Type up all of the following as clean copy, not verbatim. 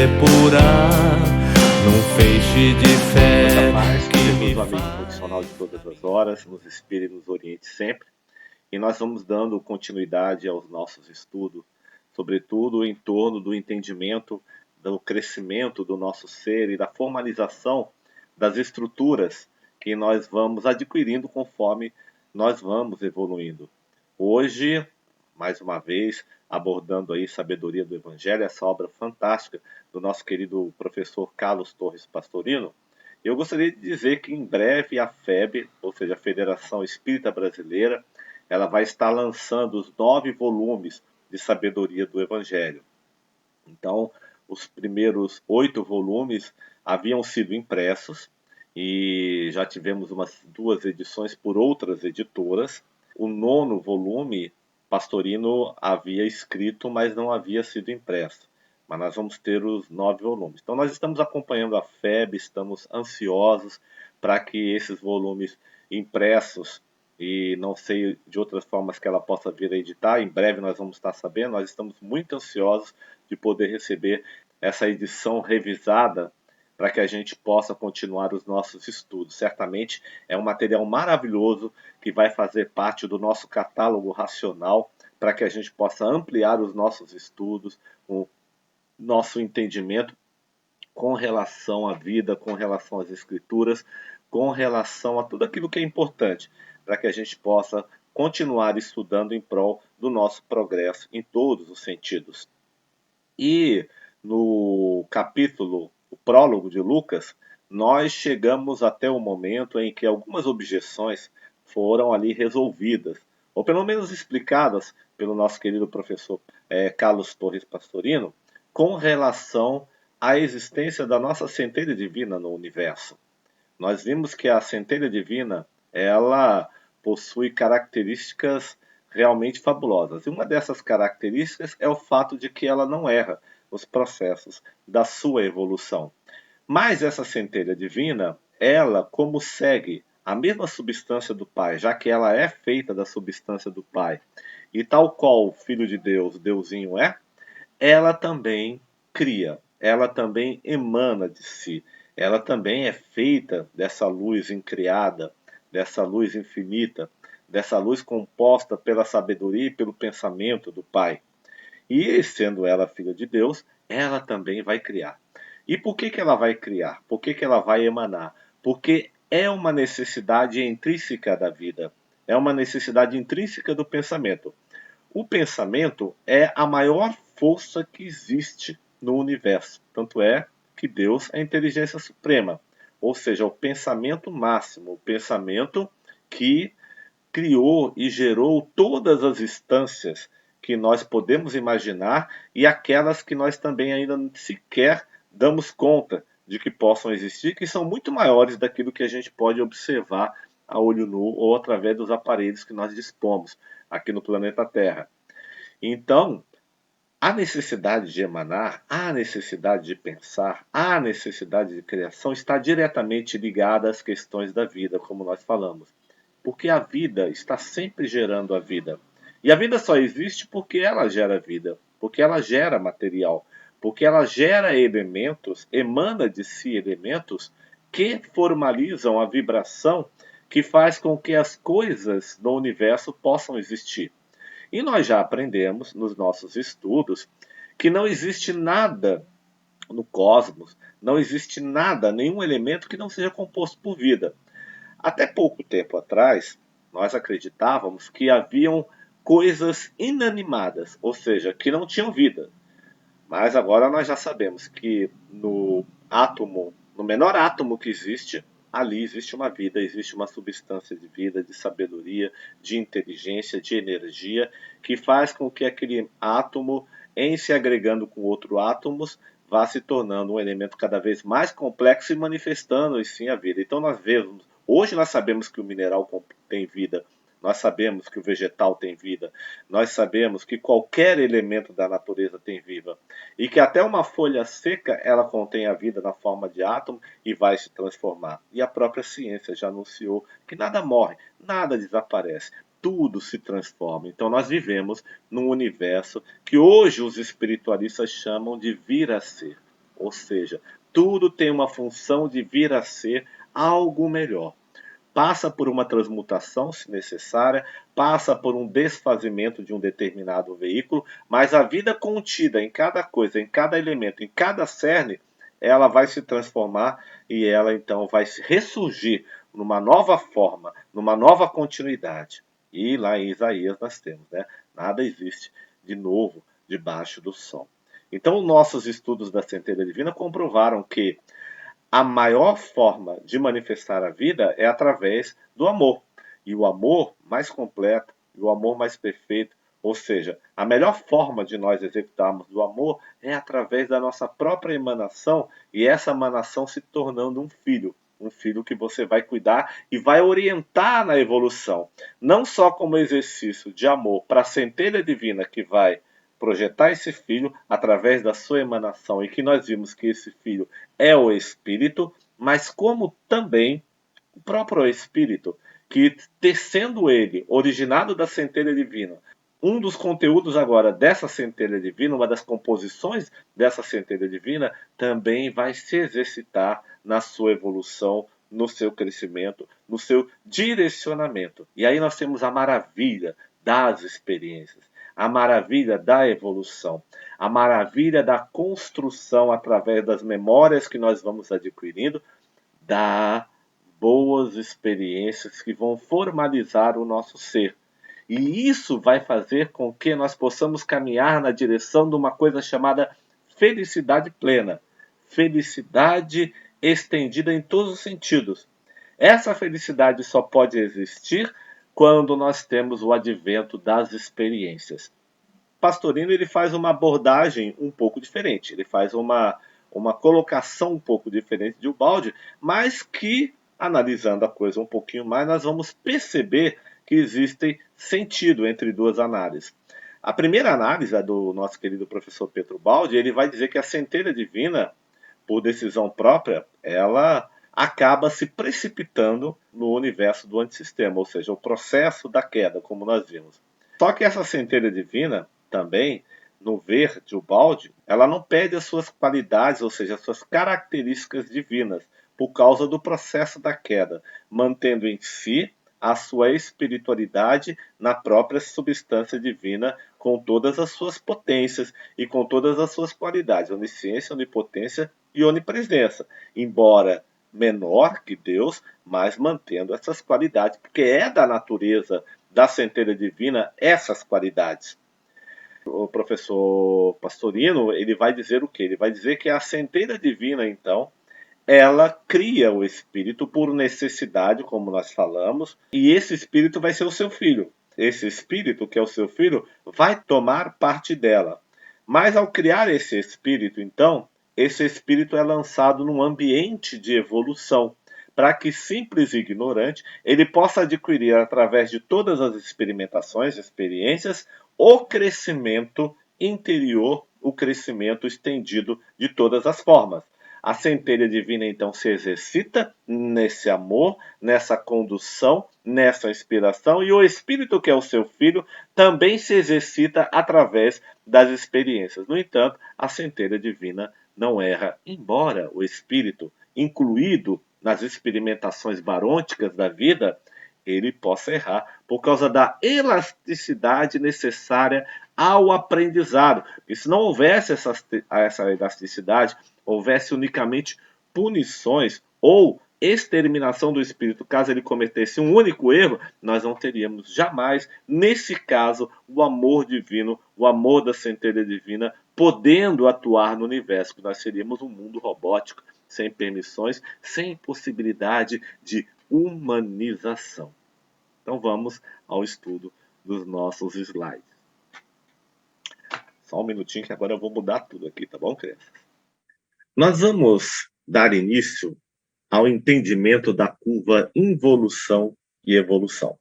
depurar num feixe de fé Paz, que Deus, me o amigo faz. incondicional de todas as horas, nos inspire e nos oriente sempre. E nós vamos dando continuidade aos nossos estudos, sobretudo em torno do entendimento, do crescimento do nosso ser e da formalização das estruturas que nós vamos adquirindo conforme nós vamos evoluindo. Hoje, mais uma vez, abordando aí Sabedoria do Evangelho, essa obra fantástica do nosso querido professor Carlos Torres Pastorino, eu gostaria de dizer que em breve a FEB, ou seja, a Federação Espírita Brasileira, ela vai estar lançando os 9 volumes de Sabedoria do Evangelho. Então, os primeiros 8 volumes haviam sido impressos e já tivemos umas 2 edições por outras editoras. O 9º volume, Pastorino havia escrito, mas não havia sido impresso. Mas nós vamos ter os 9 volumes. Então, nós estamos acompanhando a FEB, estamos ansiosos para que esses volumes impressos, e não sei de outras formas que ela possa vir a editar, em breve nós vamos estar sabendo, nós estamos muito ansiosos de poder receber essa edição revisada para que a gente possa continuar os nossos estudos. Certamente é um material maravilhoso que vai fazer parte do nosso catálogo racional para que a gente possa ampliar os nossos estudos, o nosso entendimento com relação à vida, com relação às escrituras, com relação a tudo aquilo que é importante para que a gente possa continuar estudando em prol do nosso progresso em todos os sentidos. E no capítulo, o prólogo de Lucas, nós chegamos até o momento em que algumas objeções foram ali resolvidas, ou pelo menos explicadas pelo nosso querido professor Carlos Torres Pastorino, com relação à existência da nossa centelha divina no universo. Nós vimos que a centelha divina, ela possui características realmente fabulosas. E uma dessas características é o fato de que ela não erra nos processos da sua evolução. Mas essa centelha divina, ela, como segue a mesma substância do Pai, já que ela é feita da substância do Pai, e tal qual o Filho de Deus, Deusinho é, ela também cria, ela também emana de si, ela também é feita dessa luz incriada, dessa luz infinita, dessa luz composta pela sabedoria e pelo pensamento do Pai. E, sendo ela filha de Deus, ela também vai criar. E por que ela vai criar? Por que ela vai emanar? Porque é uma necessidade intrínseca da vida, é uma necessidade intrínseca do pensamento. O pensamento é a maior força que existe no universo. Tanto é que Deus é a inteligência suprema, ou seja, o pensamento máximo, o pensamento que criou e gerou todas as instâncias que nós podemos imaginar e aquelas que nós também ainda sequer damos conta de que possam existir, que são muito maiores daquilo que a gente pode observar a olho nu ou através dos aparelhos que nós dispomos aqui no planeta Terra. Então, a necessidade de emanar, a necessidade de pensar, a necessidade de criação está diretamente ligada às questões da vida, como nós falamos. Porque a vida está sempre gerando a vida. E a vida só existe porque ela gera vida, porque ela gera material, porque ela gera elementos, emana de si elementos que formalizam a vibração que faz com que as coisas no universo possam existir. E nós já aprendemos nos nossos estudos que não existe nada no cosmos, não existe nada, nenhum elemento que não seja composto por vida. Até pouco tempo atrás, nós acreditávamos que haviam coisas inanimadas, ou seja, que não tinham vida. Mas agora nós já sabemos que no átomo, no menor átomo que existe, ali existe uma vida, existe uma substância de vida, de sabedoria, de inteligência, de energia, que faz com que aquele átomo, em se agregando com outros átomos, vá se tornando um elemento cada vez mais complexo e manifestando, e sim, a vida. Então nós vemos, hoje nós sabemos que o mineral tem vida, nós sabemos que o vegetal tem vida, nós sabemos que qualquer elemento da natureza tem vida e que até uma folha seca ela contém a vida na forma de átomo e vai se transformar. E a própria ciência já anunciou que nada morre, nada desaparece, tudo se transforma. Então nós vivemos num universo que hoje os espiritualistas chamam de vir a ser. Ou seja, tudo tem uma função de vir a ser algo melhor. Passa por uma transmutação, se necessária, passa por um desfazimento de um determinado veículo, mas a vida contida em cada coisa, em cada elemento, em cada cerne, ela vai se transformar e ela então vai se ressurgir numa nova forma, numa nova continuidade. E lá em Isaías nós temos, né? Nada existe de novo debaixo do sol. Então, nossos estudos da centelha divina comprovaram que a maior forma de manifestar a vida é através do amor. E o amor mais completo, e o amor mais perfeito, ou seja, a melhor forma de nós executarmos o amor é através da nossa própria emanação, e essa emanação se tornando um filho que você vai cuidar e vai orientar na evolução, não só como exercício de amor para a centelha divina que vai projetar esse filho através da sua emanação, e que nós vimos que esse filho é o Espírito, mas como também o próprio Espírito, que, sendo ele originado da centelha divina, um dos conteúdos agora dessa centelha divina, uma das composições dessa centelha divina, também vai se exercitar na sua evolução, no seu crescimento, no seu direcionamento. E aí nós temos a maravilha das experiências, a maravilha da evolução, a maravilha da construção através das memórias que nós vamos adquirindo, da boas experiências que vão formalizar o nosso ser. E isso vai fazer com que nós possamos caminhar na direção de uma coisa chamada felicidade plena. Felicidade estendida em todos os sentidos. Essa felicidade só pode existir quando nós temos o advento das experiências. Pastorino ele faz uma abordagem um pouco diferente. Ele faz uma colocação um pouco diferente de Ubaldi, mas que, analisando a coisa um pouquinho mais, nós vamos perceber que existe sentido entre duas análises. A primeira análise, a do nosso querido professor Pietro Ubaldi, ele vai dizer que a centelha divina, por decisão própria, ela acaba se precipitando no universo do antissistema, ou seja, o processo da queda, como nós vimos. Só que essa centelha divina, também, no ver de Ubaldi, ela não perde as suas qualidades, ou seja, as suas características divinas, por causa do processo da queda, mantendo em si a sua espiritualidade na própria substância divina, com todas as suas potências e com todas as suas qualidades, onisciência, onipotência e onipresença, embora menor que Deus, mas mantendo essas qualidades, porque é da natureza da centelha divina essas qualidades. O professor Pastorino, ele vai dizer o quê? Ele vai dizer que a centelha divina, então, ela cria o espírito por necessidade, como nós falamos, e esse espírito vai ser o seu filho. Esse espírito, que é o seu filho, vai tomar parte dela. Mas ao criar esse espírito, então, esse espírito é lançado num ambiente de evolução, para que simples e ignorante ele possa adquirir, através de todas as experimentações, experiências, o crescimento interior, o crescimento estendido de todas as formas. A centelha divina, então, se exercita nesse amor, nessa condução, nessa inspiração, e o Espírito, que é o seu filho, também se exercita através das experiências. No entanto, a centelha divina não erra, embora o Espírito, incluído nas experimentações barônticas da vida, ele possa errar por causa da elasticidade necessária ao aprendizado. E se não houvesse essa elasticidade, houvesse unicamente punições ou exterminação do espírito, caso ele cometesse um único erro, nós não teríamos jamais, nesse caso, o amor divino, o amor da centelha divina, podendo atuar no universo, que nós seríamos um mundo robótico, sem permissões, sem possibilidade de humanização. Então vamos ao estudo dos nossos slides. Só um minutinho que agora eu vou mudar tudo aqui, tá bom, crianças? Nós vamos dar início ao entendimento da curva involução e evolução.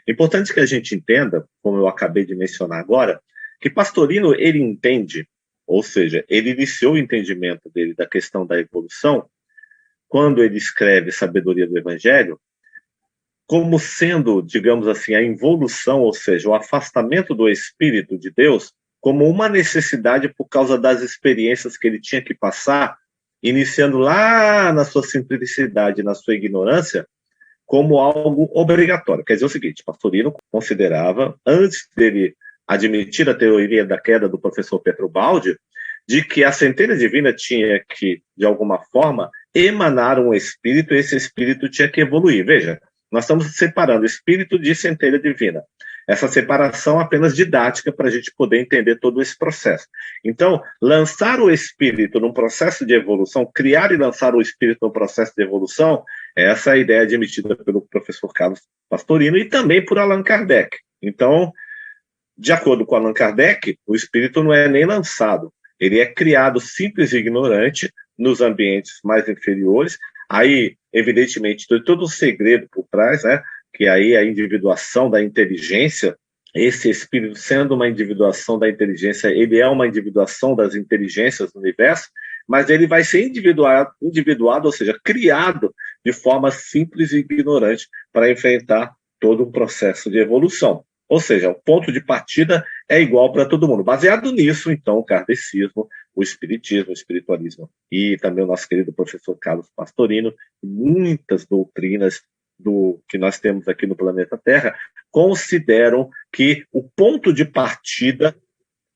É importante que a gente entenda, como eu acabei de mencionar agora, que Pastorino ele entende, ou seja, ele iniciou o entendimento dele da questão da evolução quando ele escreve Sabedoria do Evangelho, como sendo, digamos assim, a involução, ou seja, o afastamento do Espírito de Deus como uma necessidade por causa das experiências que ele tinha que passar, iniciando lá na sua simplicidade, na sua ignorância, como algo obrigatório. Quer dizer o seguinte, Pastorino considerava, antes dele admitir a teoria da queda do professor Petrobaldi, de que a centelha divina tinha que, de alguma forma, emanar um espírito e esse espírito tinha que evoluir. Veja, nós estamos separando espírito de centelha divina. Essa separação é apenas didática para a gente poder entender todo esse processo. Então, lançar o espírito num processo de evolução, criar e lançar o espírito num processo de evolução, essa é a ideia admitida pelo professor Carlos Pastorino e também por Allan Kardec. Então, de acordo com Allan Kardec, o espírito não é nem lançado, ele é criado simples e ignorante nos ambientes mais inferiores. Aí, evidentemente, tem todo um segredo por trás, né? Que aí a individuação da inteligência, esse espírito sendo uma individuação da inteligência, ele é uma individuação das inteligências do universo, mas ele vai ser individuado, ou seja, criado de forma simples e ignorante para enfrentar todo um processo de evolução. Ou seja, o ponto de partida é igual para todo mundo. Baseado nisso, então, o kardecismo, o espiritismo, o espiritualismo e também o nosso querido professor Carlos Pastorino, muitas doutrinas que nós temos aqui no planeta Terra, consideram que o ponto de partida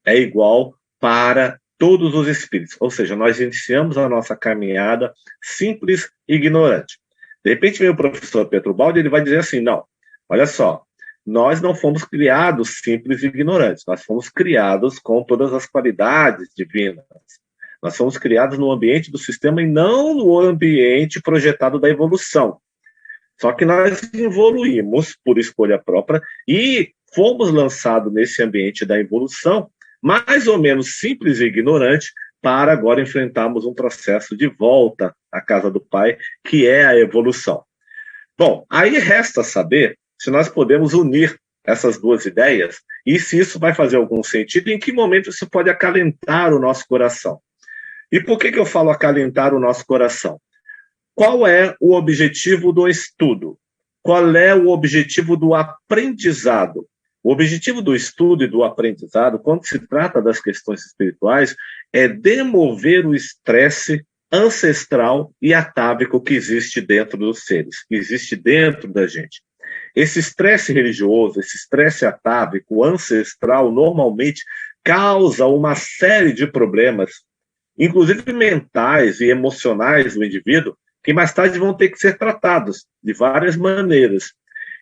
é igual para todos os espíritos. Ou seja, nós iniciamos a nossa caminhada simples e ignorante. De repente vem o professor Petrobaldi e ele vai dizer assim, não, olha só, nós não fomos criados simples e ignorantes, nós fomos criados com todas as qualidades divinas. Nós fomos criados no ambiente do sistema e não no ambiente projetado da evolução. Só que nós evoluímos por escolha própria e fomos lançados nesse ambiente da evolução, mais ou menos simples e ignorante, para agora enfrentarmos um processo de volta à casa do Pai, que é a evolução. Bom, aí resta saber se nós podemos unir essas duas ideias e se isso vai fazer algum sentido, em que momento isso pode acalentar o nosso coração. E por que eu falo acalentar o nosso coração? Qual é o objetivo do estudo? Qual é o objetivo do aprendizado? O objetivo do estudo e do aprendizado, quando se trata das questões espirituais, é demover o estresse ancestral e atávico que existe dentro dos seres, que existe dentro da gente. Esse estresse religioso, esse estresse atávico, ancestral, normalmente causa uma série de problemas, inclusive mentais e emocionais do indivíduo, que mais tarde vão ter que ser tratados de várias maneiras.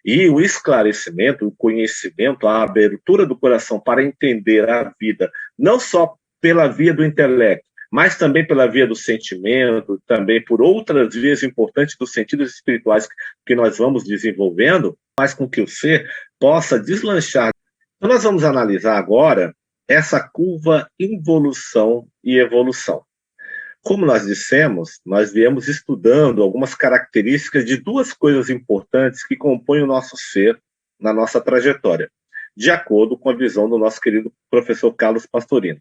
E o esclarecimento, o conhecimento, a abertura do coração para entender a vida, não só pela via do intelecto, mas também pela via do sentimento, também por outras vias importantes dos sentidos espirituais que nós vamos desenvolvendo, faz com que o ser possa deslanchar. Então nós vamos analisar agora essa curva involução e evolução. Como nós dissemos, nós viemos estudando algumas características de duas coisas importantes que compõem o nosso ser na nossa trajetória, de acordo com a visão do nosso querido professor Carlos Pastorino.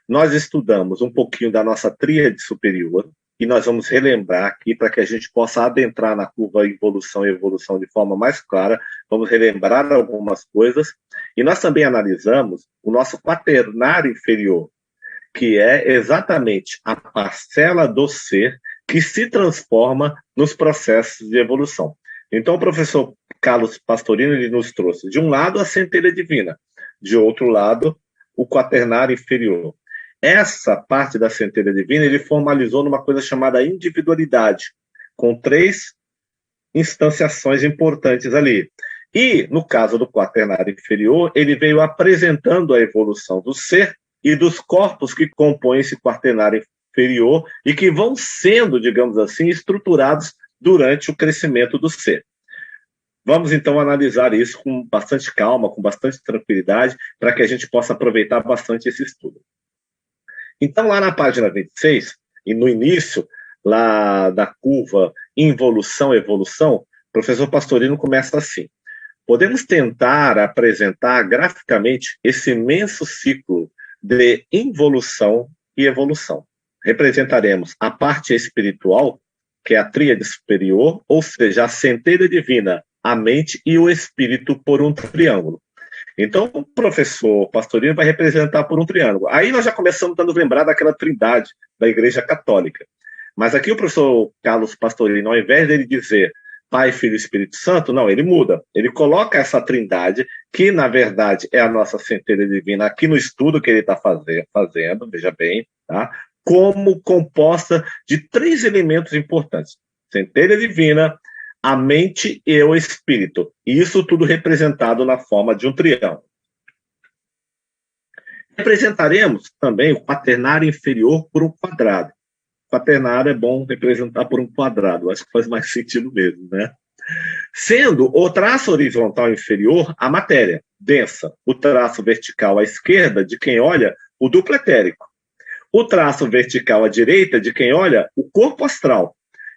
Nós estudamos um pouquinho da nossa tríade superior e nós vamos relembrar aqui para que a gente possa adentrar na curva involução e evolução de forma mais clara, vamos relembrar algumas coisas e nós também analisamos o nosso quaternário inferior, que é exatamente a parcela do ser que se transforma nos processos de evolução. Então, o professor Carlos Pastorino ele nos trouxe, de um lado, a centelha divina, de outro lado, o quaternário inferior. Essa parte da centelha divina ele formalizou numa coisa chamada individualidade, com 3 instanciações importantes ali. E, no caso do quaternário inferior, ele veio apresentando a evolução do ser e dos corpos que compõem esse quaternário inferior e que vão sendo, digamos assim, estruturados durante o crescimento do ser. Vamos, então, analisar isso com bastante calma, com bastante tranquilidade, para que a gente possa aproveitar bastante esse estudo. Então, lá na página 26, e no início lá da curva involução-evolução, o professor Pastorino começa assim. Podemos tentar apresentar graficamente esse imenso ciclo de involução e evolução. Representaremos a parte espiritual, que é a tríade superior, ou seja, a centelha divina, a mente e o espírito por um triângulo. Então, o professor Pastorino vai representar por um triângulo. Aí nós já começamos a nos lembrar daquela trindade da Igreja Católica. Mas aqui o professor Carlos Pastorino, ao invés dele dizer Pai, Filho e Espírito Santo, não, ele muda. Ele coloca essa trindade, que na verdade é a nossa centelha divina, aqui no estudo que ele está fazendo, veja bem, tá? Como composta de 3 elementos importantes: centelha divina, a mente e o espírito. E isso tudo representado na forma de um triângulo. Representaremos também o quaternário inferior por um quadrado. Quaternário é bom representar por um quadrado, acho que faz mais sentido mesmo, né? Sendo o traço horizontal inferior a matéria densa, o traço vertical à esquerda de quem olha o duplo etérico, o traço vertical à direita de quem olha o corpo astral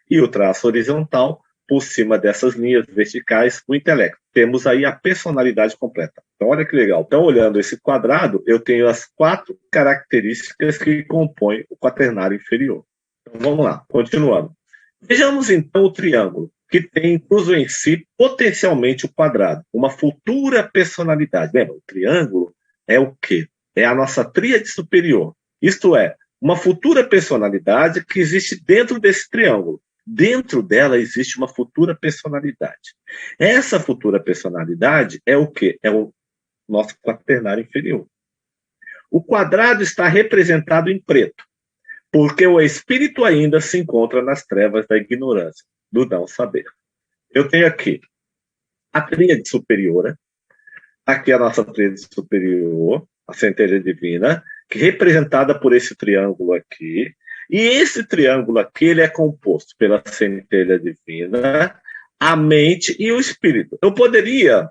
e o traço horizontal por cima dessas linhas verticais o intelecto. Temos aí a personalidade completa. Então, olha que legal. Então, olhando esse quadrado, eu tenho as 4 características que compõem o quaternário inferior. Então, vamos lá, continuando. Vejamos então o triângulo, que tem incluso em si potencialmente o quadrado, uma futura personalidade. Lembra, o triângulo é o quê? É a nossa tríade superior. Isto é, uma futura personalidade que existe dentro desse triângulo. Dentro dela existe uma futura personalidade. Essa futura personalidade é o quê? É o nosso quaternário inferior. O quadrado está representado em preto, porque o espírito ainda se encontra nas trevas da ignorância, do não saber. Eu tenho aqui a tríade superior, aqui a nossa tríade superior, a centelha divina, que é representada por esse triângulo aqui, e esse triângulo aqui ele é composto pela centelha divina, a mente e o espírito. Eu poderia,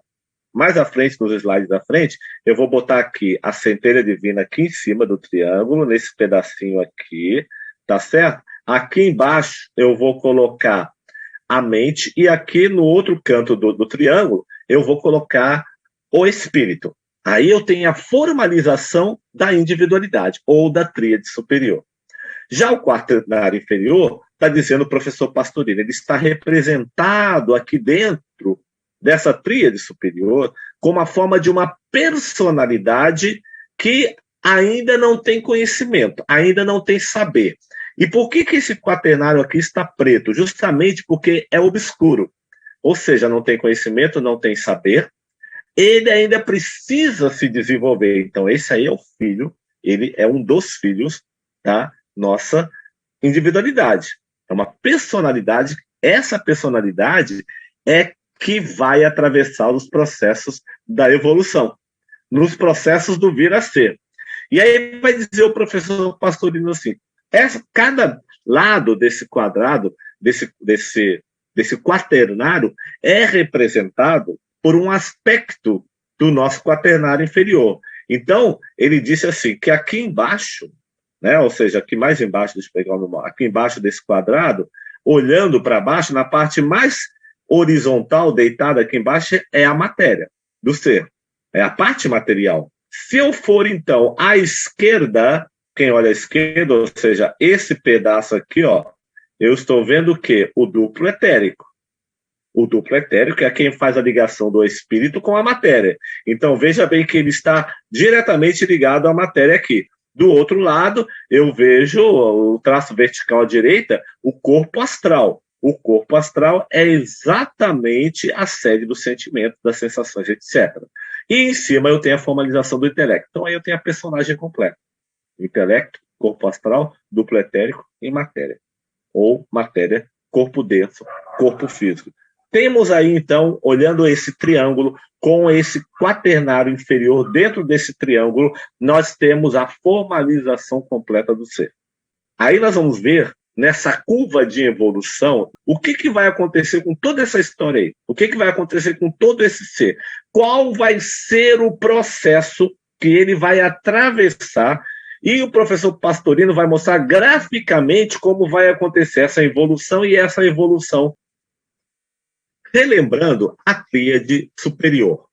mais à frente, nos slides da frente, eu vou botar aqui a centelha divina aqui em cima do triângulo, nesse pedacinho aqui, tá certo? Aqui embaixo eu vou colocar a mente e aqui no outro canto do triângulo eu vou colocar o espírito. Aí eu tenho a formalização da individualidade ou da tríade superior. Já o quaternário inferior, está dizendo o professor Pastorino, ele está representado aqui dentro dessa tríade superior como a forma de uma personalidade que ainda não tem conhecimento, ainda não tem saber. E por que esse quaternário aqui está preto? Justamente porque é obscuro. Ou seja, não tem conhecimento, não tem saber, ele ainda precisa se desenvolver. Então, esse aí é o filho, ele é um dos filhos da nossa individualidade. É uma personalidade, essa personalidade é que vai atravessar os processos da evolução, nos processos do vir a ser. E aí vai dizer o professor Pastorino assim, cada lado desse quadrado, desse quaternário, é representado por um aspecto do nosso quaternário inferior. Então, ele disse assim, que aqui embaixo, né, ou seja, aqui mais embaixo, deixa eu pegar aqui embaixo desse quadrado, olhando para baixo, na parte mais horizontal, deitada aqui embaixo, é a matéria do ser, é a parte material. Se eu for, então, à esquerda, quem olha à esquerda, ou seja, esse pedaço aqui, ó, eu estou vendo o quê? O duplo etérico. O duplo etérico é quem faz a ligação do espírito com a matéria. Então, veja bem que ele está diretamente ligado à matéria aqui. Do outro lado, eu vejo o traço vertical à direita, o corpo astral. O corpo astral é exatamente a sede dos sentimentos, das sensações, etc. E em cima eu tenho a formalização do intelecto. Então, aí eu tenho a personagem completa. Intelecto, corpo astral, duplo etérico e matéria. Ou matéria, corpo denso, corpo físico. Temos aí, então, olhando esse triângulo, com esse quaternário inferior, dentro desse triângulo, nós temos a formalização completa do ser. Aí nós vamos ver, nessa curva de evolução, o que vai acontecer com toda essa história aí? O que vai acontecer com todo esse ser? Qual vai ser o processo que ele vai atravessar? E o professor Pastorino vai mostrar graficamente como vai acontecer essa evolução e essa evolução. Relembrando a tríade superior,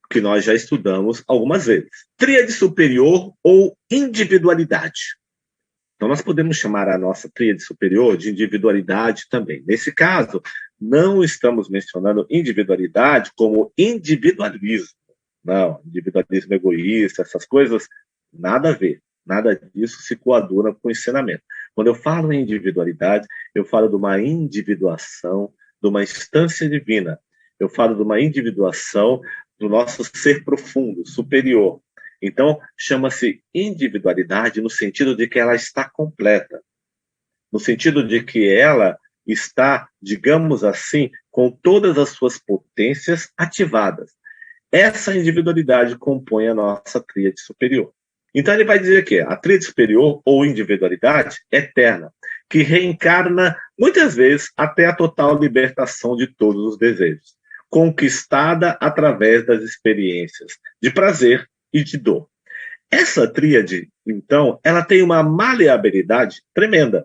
que nós já estudamos algumas vezes. Tríade superior ou individualidade. Então, nós podemos chamar a nossa tríade superior de individualidade também. Nesse caso, não estamos mencionando individualidade como individualismo. Não, individualismo egoísta, essas coisas, nada a ver. Nada disso se coaduna com o ensinamento. Quando eu falo em individualidade, eu falo de uma individuação, de uma instância divina. Eu falo de uma individuação do nosso ser profundo, superior. Então, chama-se individualidade no sentido de que ela está completa, no sentido de que ela está, digamos assim, com todas as suas potências ativadas. Essa individualidade compõe a nossa tríade superior. Então ele vai dizer que a tríade superior ou individualidade é eterna, que reencarna muitas vezes até a total libertação de todos os desejos, conquistada através das experiências de prazer e de dor. Essa tríade, então, ela tem uma maleabilidade tremenda.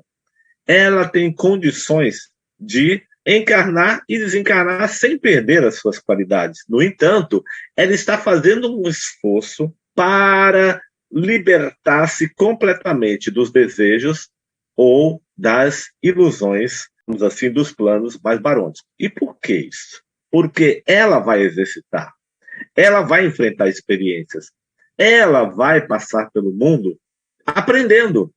Ela tem condições de encarnar e desencarnar sem perder as suas qualidades. No entanto, ela está fazendo um esforço para libertar-se completamente dos desejos ou das ilusões, vamos assim, dos planos mais barônicos. E por que isso? Porque ela vai exercitar, ela vai enfrentar experiências, ela vai passar pelo mundo aprendendo.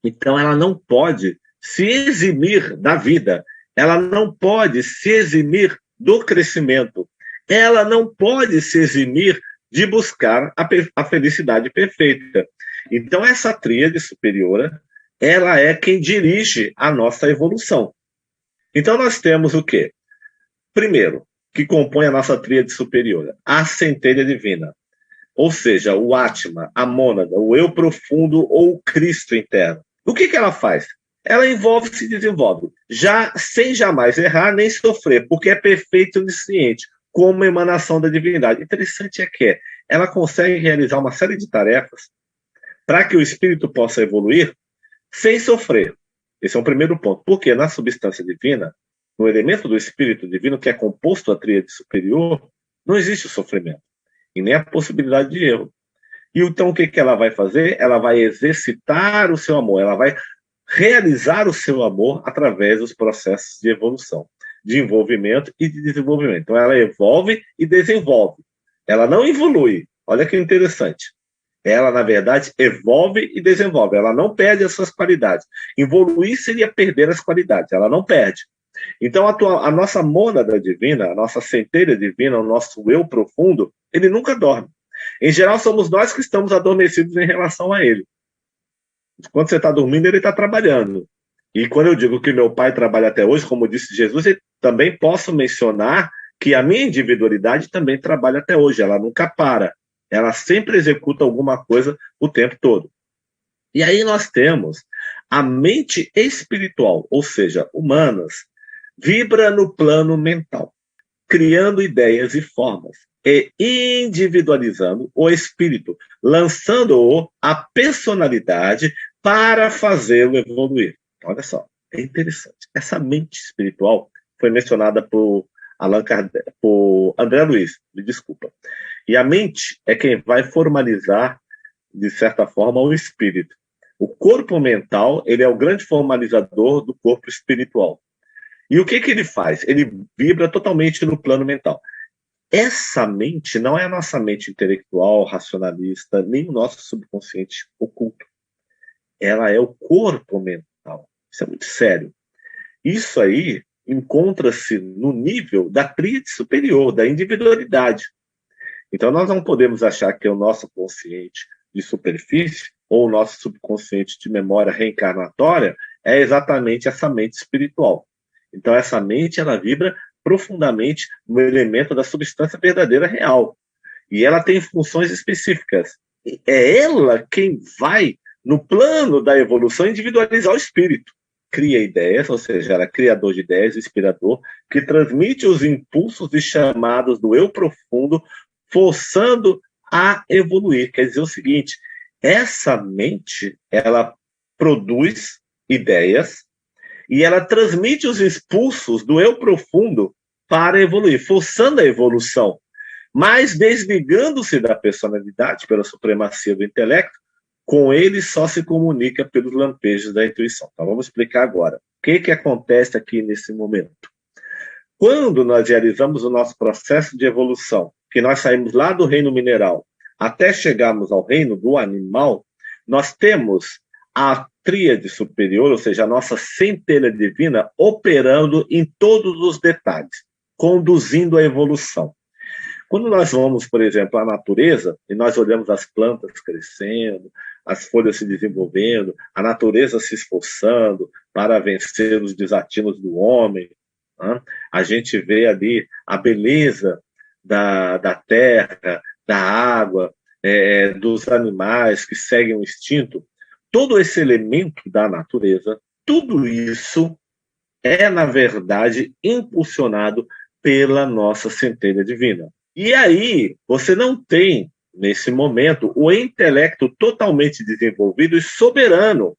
Então, ela não pode se eximir da vida, ela não pode se eximir do crescimento, ela não pode se eximir de buscar a felicidade perfeita. Então, essa tríade superior, ela é quem dirige a nossa evolução. Então, nós temos o quê? Primeiro, que compõe a nossa tríade superior, a centelha divina, ou seja, o Atma, a mônada, o eu profundo ou o Cristo interno. O que ela faz? Ela envolve e se desenvolve, já sem jamais errar nem sofrer, porque é perfeita e onisciente, como emanação da divindade. Interessante é que ela consegue realizar uma série de tarefas para que o espírito possa evoluir sem sofrer. Esse é um primeiro ponto, porque na substância divina, no elemento do espírito divino, que é composto a tríade superior, não existe o sofrimento e nem a possibilidade de erro. E então o que ela vai fazer? Ela vai exercitar o seu amor, ela vai realizar o seu amor através dos processos de evolução, de envolvimento e de desenvolvimento. Então ela evolve e desenvolve. Ela não evolui. Olha que interessante. Ela, na verdade, evolve e desenvolve. Ela não perde as suas qualidades. Evoluir seria perder as qualidades. Ela não perde. Então, a nossa mônada divina, a nossa centelha divina, o nosso eu profundo, ele nunca dorme. Em geral, somos nós que estamos adormecidos em relação a ele. Quando você está dormindo, ele está trabalhando. E quando eu digo que meu pai trabalha até hoje, como disse Jesus, eu também posso mencionar que a minha individualidade também trabalha até hoje. Ela nunca para. Ela sempre executa alguma coisa o tempo todo. E aí nós temos a mente espiritual, ou seja, humanas, vibra no plano mental, criando ideias e formas, e individualizando o espírito, lançando-o à personalidade para fazê-lo evoluir. Olha só, é interessante. Essa mente espiritual foi mencionada por Allan Kardec, por André Luiz, me desculpa. E a mente é quem vai formalizar, de certa forma, o espírito. O corpo mental, ele é o grande formalizador do corpo espiritual. E o que ele faz? Ele vibra totalmente no plano mental. Essa mente não é a nossa mente intelectual, racionalista, nem o nosso subconsciente oculto. Ela é o corpo mental. Isso é muito sério. Isso aí encontra-se no nível da tríade superior, da individualidade. Então, nós não podemos achar que é o nosso consciente de superfície ou o nosso subconsciente de memória reencarnatória é exatamente essa mente espiritual. Então, essa mente, ela vibra profundamente no elemento da substância verdadeira real. E ela tem funções específicas. É ela quem vai, no plano da evolução, individualizar o espírito. Cria ideias, ou seja, ela é criador de ideias, inspirador, que transmite os impulsos e chamados do eu profundo, forçando a evoluir. Quer dizer o seguinte, essa mente, ela produz ideias e ela transmite os impulsos do eu profundo para evoluir, forçando a evolução, mas desligando-se da personalidade pela supremacia do intelecto, com ele só se comunica pelos lampejos da intuição. Então vamos explicar agora. O que acontece aqui nesse momento? Quando nós realizamos o nosso processo de evolução, que nós saímos lá do reino mineral até chegarmos ao reino do animal, nós temos a tríade superior, ou seja, a nossa centelha divina, operando em todos os detalhes, conduzindo a evolução. Quando nós vamos, por exemplo, à natureza, e nós olhamos as plantas crescendo, as folhas se desenvolvendo, a natureza se esforçando para vencer os desatinos do homem, né? A gente vê ali a beleza da terra, da água, dos animais que seguem o instinto. Todo esse elemento da natureza, tudo isso é, na verdade, impulsionado pela nossa centelha divina. E aí, você não tem, nesse momento, o intelecto totalmente desenvolvido e soberano.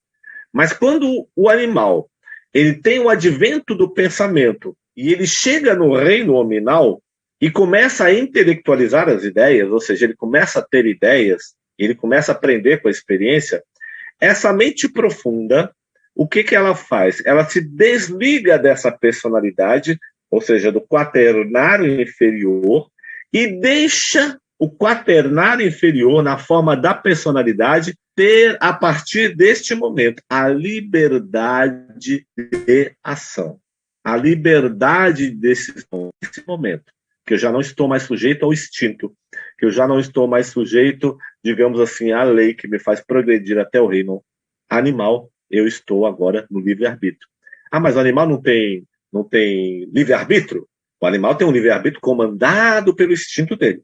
Mas quando o animal ele tem o advento do pensamento e ele chega no reino hominal e começa a intelectualizar as ideias, ou seja, ele começa a ter ideias, ele começa a aprender com a experiência, essa mente profunda, o que ela faz? Ela se desliga dessa personalidade, ou seja, do quaternário inferior, e deixa o quaternário inferior, na forma da personalidade, ter, a partir deste momento, a liberdade de ação. A liberdade desse momento. Que eu já não estou mais sujeito ao instinto, que eu já não estou mais sujeito, digamos assim, à lei que me faz progredir até o reino animal, eu estou agora no livre-arbítrio. Ah, mas o animal não tem livre-arbítrio? O animal tem um livre-arbítrio comandado pelo instinto dele.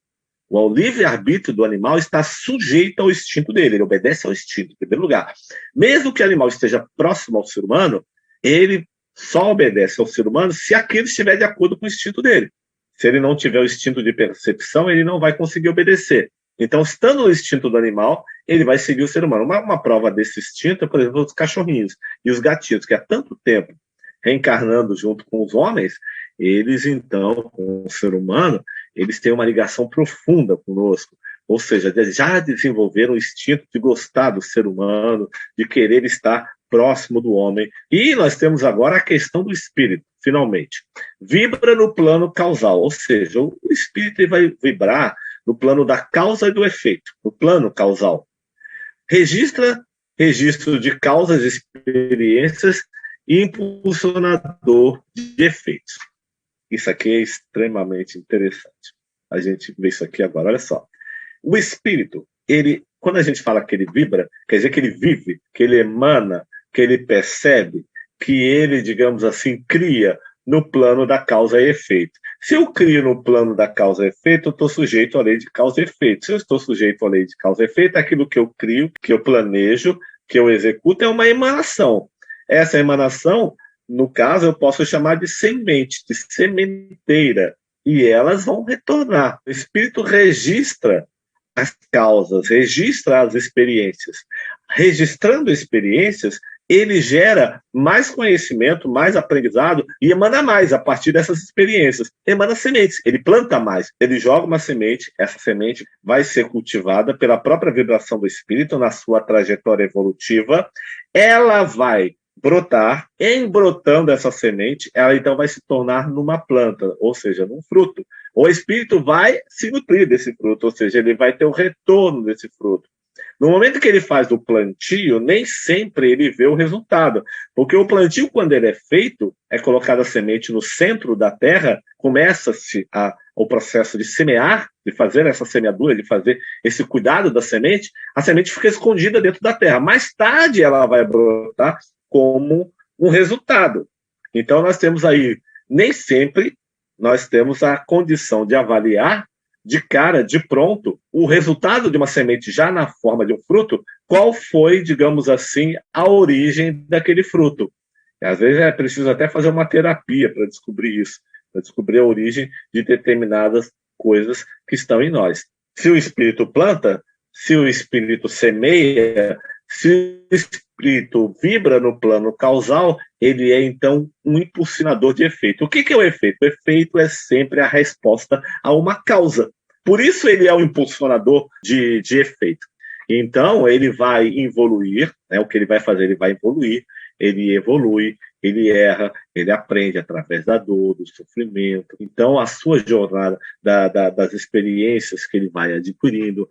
O livre-arbítrio do animal está sujeito ao instinto dele, ele obedece ao instinto, em primeiro lugar. Mesmo que o animal esteja próximo ao ser humano, ele só obedece ao ser humano se aquilo estiver de acordo com o instinto dele. Se ele não tiver o instinto de percepção, ele não vai conseguir obedecer. Então, estando no instinto do animal, ele vai seguir o ser humano. Uma prova desse instinto é, por exemplo, os cachorrinhos e os gatinhos, que há tanto tempo reencarnando junto com os homens, eles, então, com o ser humano, eles têm uma ligação profunda conosco. Ou seja, já desenvolveram o instinto de gostar do ser humano, de querer estar próximo do homem. E nós temos agora a questão do espírito, finalmente. Vibra no plano causal, ou seja, o espírito vai vibrar no plano da causa e do efeito, no plano causal. Registro de causas, experiências e impulsionador de efeitos. Isso aqui é extremamente interessante. A gente vê isso aqui agora, olha só. O espírito, quando a gente fala que ele vibra, quer dizer que ele vive, que ele emana, que ele percebe, que ele, digamos assim, cria no plano da causa e efeito. Se eu crio no plano da causa e efeito, eu estou sujeito à lei de causa e efeito. Se eu estou sujeito à lei de causa e efeito, aquilo que eu crio, que eu planejo, que eu executo, é uma emanação. Essa emanação, no caso, eu posso chamar de semente, de sementeira, e elas vão retornar. O espírito registra as causas, registra as experiências. Registrando experiências, ele gera mais conhecimento, mais aprendizado e emana mais a partir dessas experiências. Emana sementes, ele planta mais, ele joga uma semente, essa semente vai ser cultivada pela própria vibração do espírito na sua trajetória evolutiva, ela vai brotar, embrotando essa semente, ela então vai se tornar numa planta, ou seja, num fruto. O espírito vai se nutrir desse fruto, ou seja, ele vai ter o retorno desse fruto. No momento que ele faz o plantio, nem sempre ele vê o resultado, porque o plantio, quando ele é feito, é colocada a semente no centro da terra, começa-se o processo de semear, de fazer essa semeadura, de fazer esse cuidado da semente, a semente fica escondida dentro da terra. Mais tarde ela vai brotar como um resultado. Então nós temos aí, nem sempre nós temos a condição de avaliar de cara, de pronto, o resultado de uma semente já na forma de um fruto, qual foi, digamos assim, a origem daquele fruto. E, às vezes é preciso até fazer uma terapia para descobrir isso, para descobrir a origem de determinadas coisas que estão em nós. Se o espírito planta, se o espírito semeia, se o espírito vibra no plano causal, ele é, então, um impulsionador de efeito. O que é o efeito? O efeito é sempre a resposta a uma causa. Por isso ele é um impulsionador de efeito. Então, ele vai evoluir, né? O que ele vai fazer? Ele vai evoluir, ele evolui, ele erra, ele aprende através da dor, do sofrimento. Então, a sua jornada das experiências que ele vai adquirindo,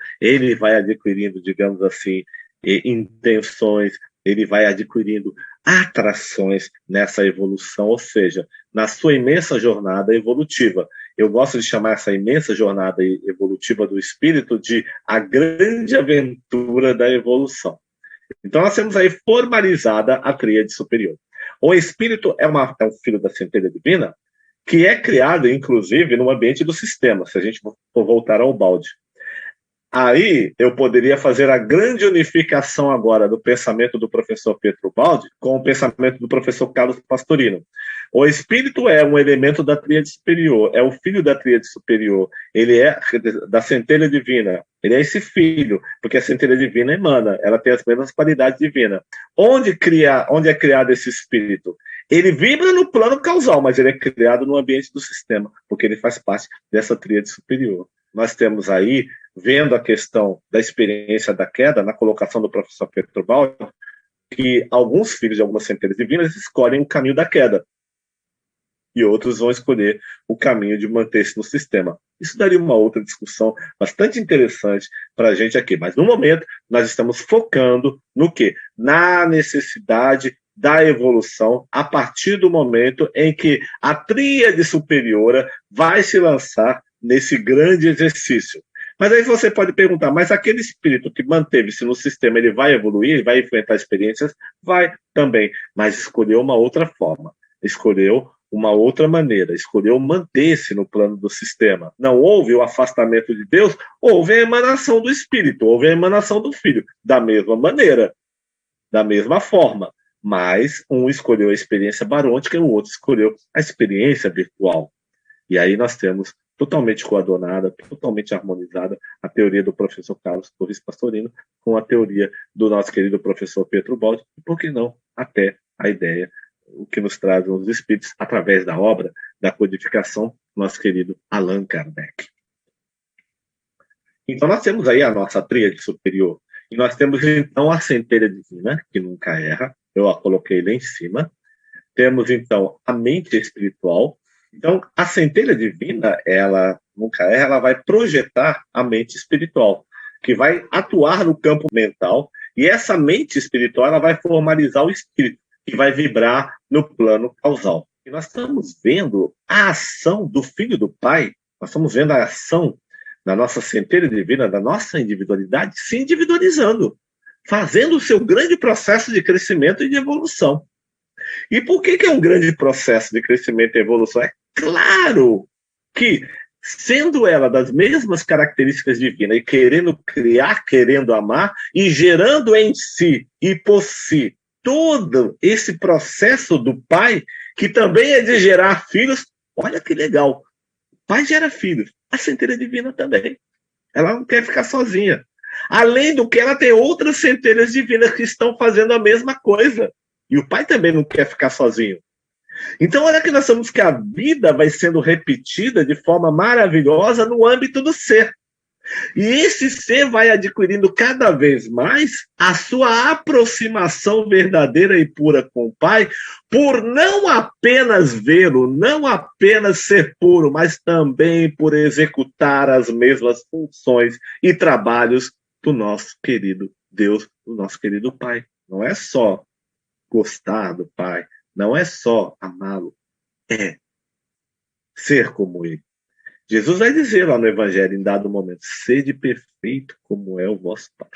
digamos assim, intenções, ele vai adquirindo atrações nessa evolução, ou seja, na sua imensa jornada evolutiva. Eu gosto de chamar essa imensa jornada evolutiva do espírito de a grande aventura da evolução. Então, nós temos aí formalizada a tríade superior. O espírito é um filho da centelha divina que é criado, inclusive, no ambiente do sistema, se a gente for voltar ao balde. Aí eu poderia fazer a grande unificação agora do pensamento do professor Pietro Baldi com o pensamento do professor Carlos Pastorino. O espírito é um elemento da tríade superior, é o filho da tríade superior, ele é da centelha divina, ele é esse filho, porque a centelha divina emana, ela tem as mesmas qualidades divinas. Onde é criado esse espírito? Ele vibra no plano causal, mas ele é criado no ambiente do sistema, porque ele faz parte dessa tríade superior. Nós temos aí, vendo a questão da experiência da queda, na colocação do professor Pietro Baldi, que alguns filhos de algumas centelhas divinas escolhem o caminho da queda e outros vão escolher o caminho de manter-se no sistema. Isso daria uma outra discussão bastante interessante para a gente aqui, mas no momento nós estamos focando no quê? Na necessidade da evolução a partir do momento em que a tríade superiora vai se lançar nesse grande exercício. Mas aí você pode perguntar, mas aquele espírito que manteve-se no sistema, ele vai evoluir, ele vai enfrentar experiências? Vai também, mas escolheu uma outra forma, escolheu uma outra maneira, escolheu manter-se no plano do sistema. Não houve o afastamento de Deus, houve a emanação do espírito, houve a emanação do filho, da mesma maneira, da mesma forma. Mas um escolheu a experiência barônica e o outro escolheu a experiência virtual. E aí nós temos totalmente coadunada, totalmente harmonizada a teoria do professor Carlos Torres Pastorino com a teoria do nosso querido professor Pietro Baldi, e por que não até a ideia, o que nos traz os espíritos através da obra da codificação do nosso querido Allan Kardec. Então nós temos aí a nossa tríade superior, e nós temos então a centelha divina, que nunca erra, eu a coloquei lá em cima. Temos então a mente espiritual. Então, a centelha divina, ela nunca erra, ela vai projetar a mente espiritual, que vai atuar no campo mental, e essa mente espiritual ela vai formalizar o espírito, que vai vibrar no plano causal. E nós estamos vendo a ação do Filho do Pai, nós estamos vendo a ação da nossa centelha divina, da nossa individualidade, se individualizando, fazendo o seu grande processo de crescimento e de evolução. E por que é um grande processo de crescimento e evolução? É claro que, sendo ela das mesmas características divinas e querendo criar, querendo amar, e gerando em si e por si todo esse processo do Pai, que também é de gerar filhos, olha que legal, o Pai gera filhos, a centelha divina também. Ela não quer ficar sozinha. Além do que, ela tem outras centelhas divinas que estão fazendo a mesma coisa. E o Pai também não quer ficar sozinho. Então, olha que nós sabemos que a vida vai sendo repetida de forma maravilhosa no âmbito do ser. E esse ser vai adquirindo cada vez mais a sua aproximação verdadeira e pura com o Pai, por não apenas vê-lo, não apenas ser puro, mas também por executar as mesmas funções e trabalhos do nosso querido Deus, do nosso querido Pai. Não é só gostar do Pai, não é só amá-lo, é ser como Ele. Jesus vai dizer lá no Evangelho, em dado momento, sede perfeito como é o vosso Pai.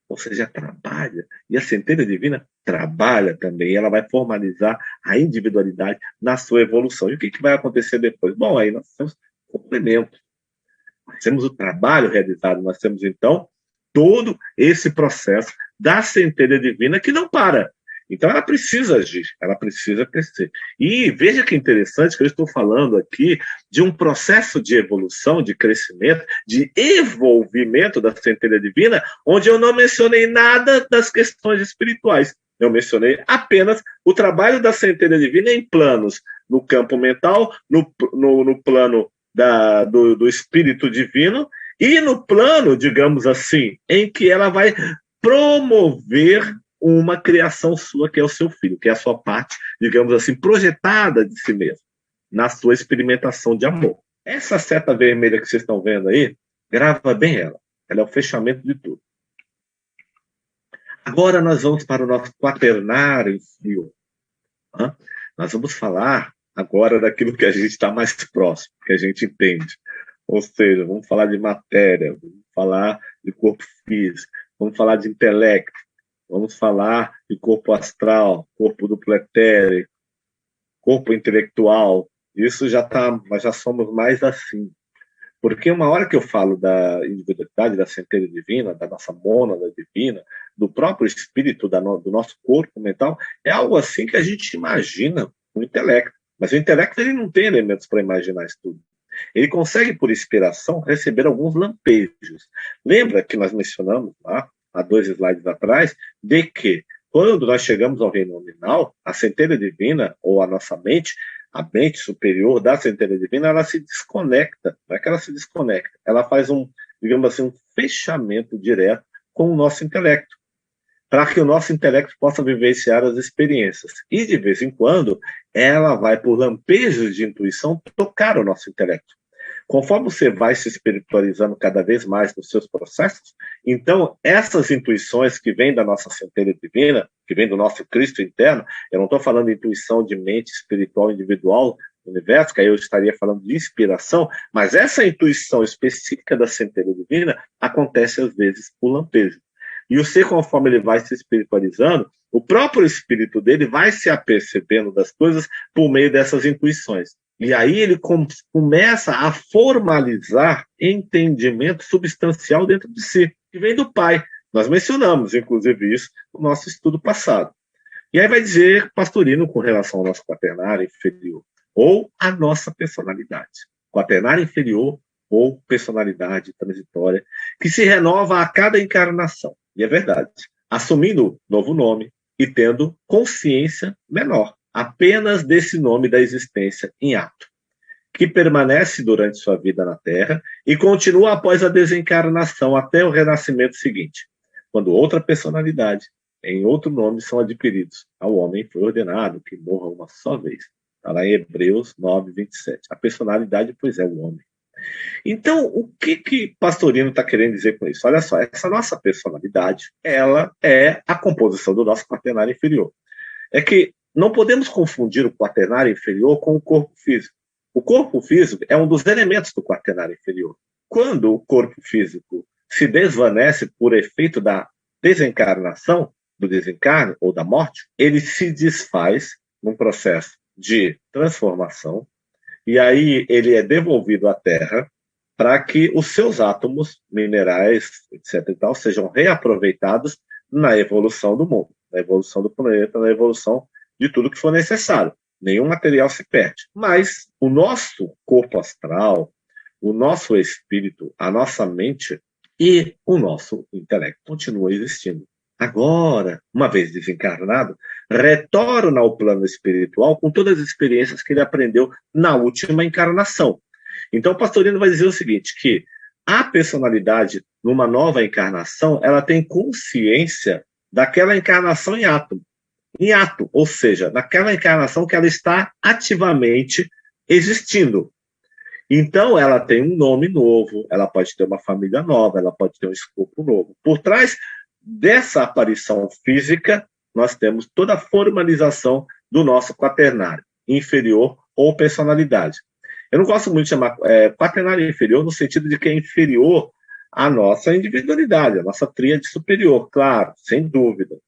Ou seja, trabalha. E a centelha divina trabalha também. Ela vai formalizar a individualidade na sua evolução. E o que vai acontecer depois? Bom, aí nós temos complemento. Nós temos o trabalho realizado. Nós temos, então, todo esse processo da centelha divina que não para. Então ela precisa agir, ela precisa crescer. E veja que interessante que eu estou falando aqui de um processo de evolução, de crescimento, de envolvimento da centelha divina, onde eu não mencionei nada das questões espirituais. Eu mencionei apenas o trabalho da centelha divina em planos, no campo mental, no plano do espírito divino e no plano, digamos assim, em que ela vai promover uma criação sua, que é o seu filho, que é a sua parte, digamos assim, projetada de si mesmo, na sua experimentação de amor. Essa seta vermelha que vocês estão vendo aí, grava bem ela. Ela é o fechamento de tudo. Agora nós vamos para o nosso quaternário inferior. Nós vamos falar agora daquilo que a gente está mais próximo, que a gente entende. Ou seja, vamos falar de matéria, vamos falar de corpo físico, vamos falar de intelecto, vamos falar de corpo astral, corpo duplo etéreo, corpo intelectual. Isso nós já somos mais assim. Porque uma hora que eu falo da individualidade, da centelha divina, da nossa mônada divina, do próprio espírito do nosso corpo mental, é algo assim que a gente imagina o intelecto. Mas o intelecto ele não tem elementos para imaginar isso tudo. Ele consegue, por inspiração, receber alguns lampejos. Lembra que nós mencionamos lá, há 2 slides atrás, de que quando nós chegamos ao reino nominal, a centelha divina, ou a nossa mente, a mente superior da centelha divina, ela se desconecta. Não é que ela se desconecta, ela faz digamos assim, um fechamento direto com o nosso intelecto, para que o nosso intelecto possa vivenciar as experiências. E, de vez em quando, ela vai, por lampejos de intuição, tocar o nosso intelecto. Conforme você vai se espiritualizando cada vez mais nos seus processos, então essas intuições que vêm da nossa centelha divina, que vêm do nosso Cristo interno, eu não estou falando de intuição de mente espiritual individual do universo, que aí eu estaria falando de inspiração, mas essa intuição específica da centelha divina acontece às vezes por lampejo. E o ser, conforme ele vai se espiritualizando, o próprio espírito dele vai se apercebendo das coisas por meio dessas intuições. E aí ele começa a formalizar entendimento substancial dentro de si, que vem do Pai. Nós mencionamos, inclusive, isso no nosso estudo passado. E aí vai dizer Pastorino com relação ao nosso quaternário inferior, ou a nossa personalidade. Quaternário inferior ou personalidade transitória, que se renova a cada encarnação. E é verdade. Assumindo novo nome e tendo consciência menor, apenas desse nome da existência em ato, que permanece durante sua vida na Terra e continua após a desencarnação até o renascimento seguinte, quando outra personalidade, em outro nome, são adquiridos. Ao homem foi ordenado que morra uma só vez. Está lá em Hebreus 9, 27. A personalidade, pois é, o homem. Então, o que Pastorino está querendo dizer com isso? Olha só, essa nossa personalidade, ela é a composição do nosso quaternário inferior. É que não podemos confundir o quaternário inferior com o corpo físico. O corpo físico é um dos elementos do quaternário inferior. Quando o corpo físico se desvanece por efeito da desencarnação, do desencarne ou da morte, ele se desfaz num processo de transformação, e aí ele é devolvido à Terra para que os seus átomos, minerais, etc. e tal, sejam reaproveitados na evolução do mundo, na evolução do planeta, na evolução de tudo que for necessário. Nenhum material se perde. Mas o nosso corpo astral, o nosso espírito, a nossa mente e o nosso intelecto continuam existindo. Agora, uma vez desencarnado, retorna ao plano espiritual com todas as experiências que ele aprendeu na última encarnação. Então, o Pastorino vai dizer o seguinte, que a personalidade, numa nova encarnação, ela tem consciência daquela encarnação em ato, ou seja, naquela encarnação que ela está ativamente existindo. Então, ela tem um nome novo, ela pode ter uma família nova, ela pode ter um escopo novo. Por trás dessa aparição física, nós temos toda a formalização do nosso quaternário inferior ou personalidade. Eu não gosto muito de chamar quaternário inferior no sentido de que é inferior à nossa individualidade, à nossa tríade superior, claro, sem dúvida.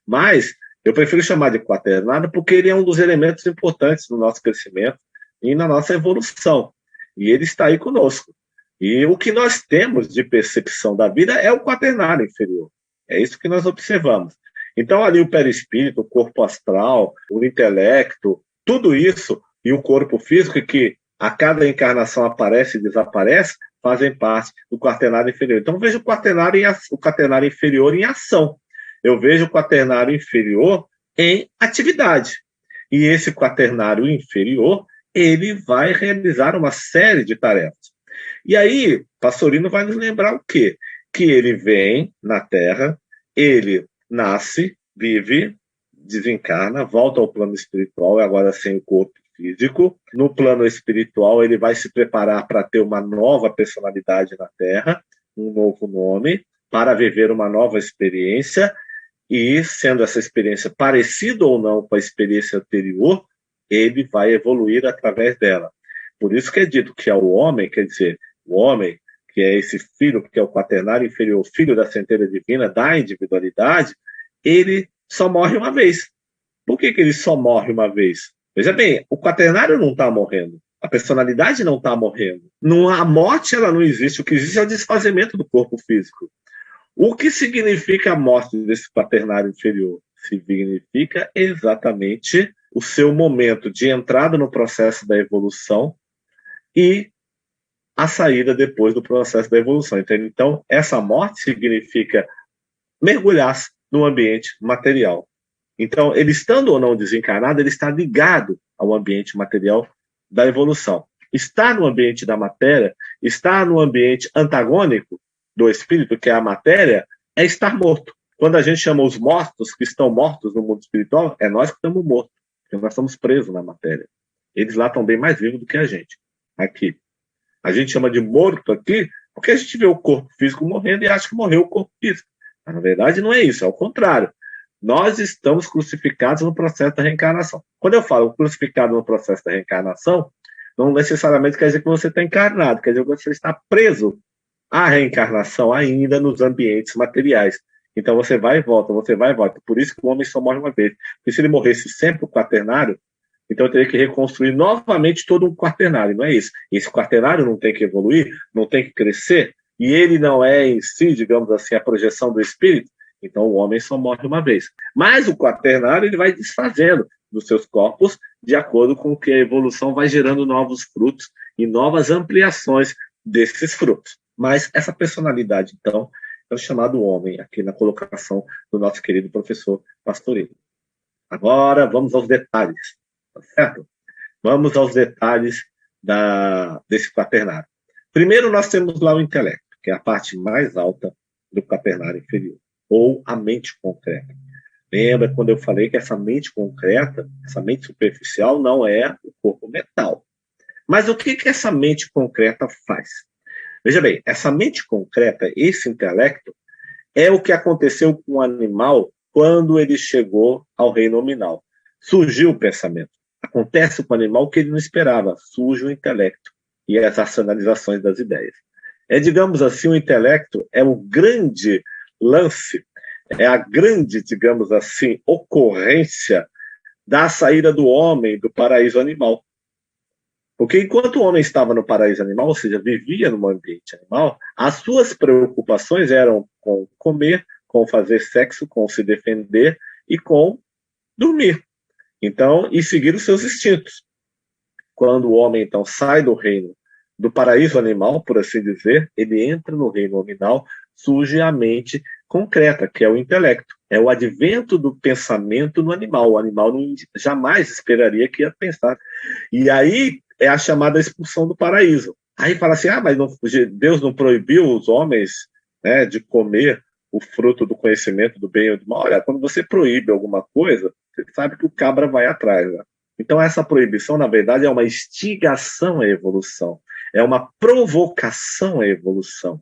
Mas eu prefiro chamar de quaternário porque ele é um dos elementos importantes no nosso crescimento e na nossa evolução. E ele está aí conosco. E o que nós temos de percepção da vida é o quaternário inferior. É isso que nós observamos. Então, ali o perispírito, o corpo astral, o intelecto, tudo isso, e o corpo físico, que a cada encarnação aparece e desaparece, fazem parte do quaternário inferior. Então, eu vejo o quaternário inferior em ação. Eu vejo o quaternário inferior em atividade. E esse quaternário inferior, ele vai realizar uma série de tarefas. E aí, Pastorino vai nos lembrar o quê? Que ele vem na Terra, ele nasce vive, desencarna, volta ao plano espiritual, agora sem o corpo físico. No plano espiritual, ele vai se preparar para ter uma nova personalidade na Terra, um novo nome, para viver uma nova experiência, e sendo essa experiência parecida ou não com a experiência anterior, ele vai evoluir através dela. Por isso que é dito que ao homem, quer dizer, o homem, que é esse filho, que é o quaternário inferior, filho da centelha divina, da individualidade, ele só morre uma vez. Por que ele só morre uma vez? Veja bem, o quaternário não está morrendo. A personalidade não está morrendo. Não, a morte ela não existe. O que existe é o desfazimento do corpo físico. O que significa a morte desse quaternário inferior? Significa exatamente o seu momento de entrada no processo da evolução e a saída depois do processo da evolução. Então, essa morte significa mergulhar no ambiente material. Então, ele estando ou não desencarnado, ele está ligado ao ambiente material da evolução. Estar no ambiente da matéria, estar no ambiente antagônico do espírito, que é a matéria, é estar morto. Quando a gente chama os mortos, que estão mortos no mundo espiritual, é nós que estamos mortos, porque nós estamos presos na matéria. Eles lá estão bem mais vivos do que a gente, aqui. A gente chama de morto aqui, porque a gente vê o corpo físico morrendo e acha que morreu o corpo físico. Mas, na verdade, não é isso, é o contrário. Nós estamos crucificados no processo da reencarnação. Quando eu falo crucificado no processo da reencarnação, não necessariamente quer dizer que você está encarnado, quer dizer que você está preso à reencarnação ainda nos ambientes materiais. Então você vai e volta, você vai e volta. Por isso que o homem só morre uma vez. Porque se ele morresse sempre o quaternário, então eu teria que reconstruir novamente todo um quaternário, não é isso? Esse quaternário não tem que evoluir, não tem que crescer, e ele não é em si, digamos assim, a projeção do espírito, então o homem só morre uma vez. Mas o quaternário ele vai desfazendo dos seus corpos de acordo com que a evolução vai gerando novos frutos e novas ampliações desses frutos. Mas essa personalidade, então, é o chamado homem, aqui na colocação do nosso querido professor Pastorino. Agora vamos aos detalhes, tá certo? Vamos aos detalhes desse quaternário. Primeiro nós temos lá o intelecto, que é a parte mais alta do quaternário inferior, ou a mente concreta. Lembra quando eu falei que essa mente concreta, essa mente superficial, não é o corpo mental. Mas o que essa mente concreta faz? Veja bem, essa mente concreta, esse intelecto, é o que aconteceu com o animal quando ele chegou ao reino nominal. Surgiu o pensamento. Acontece com o animal o que ele não esperava, surge o intelecto e as racionalizações das ideias. Digamos assim, o intelecto é o grande lance, é a grande, digamos assim, ocorrência da saída do homem do paraíso animal. Porque enquanto o homem estava no paraíso animal, ou seja, vivia no ambiente animal, as suas preocupações eram com comer, com fazer sexo, com se defender e com dormir. Então, e seguir os seus instintos. Quando o homem, então, sai do reino, do paraíso animal, por assim dizer, ele entra no reino nominal, surge a mente concreta, que é o intelecto. É o advento do pensamento no animal. O animal jamais esperaria que ia pensar. E aí é a chamada expulsão do paraíso. Aí fala assim, mas Deus não proibiu os homens, né, de comer o fruto do conhecimento do bem e do mal. Olha, quando você proíbe alguma coisa, você sabe que o cabra vai atrás. Né? Então essa proibição, na verdade, é uma instigação à evolução. É uma provocação à evolução.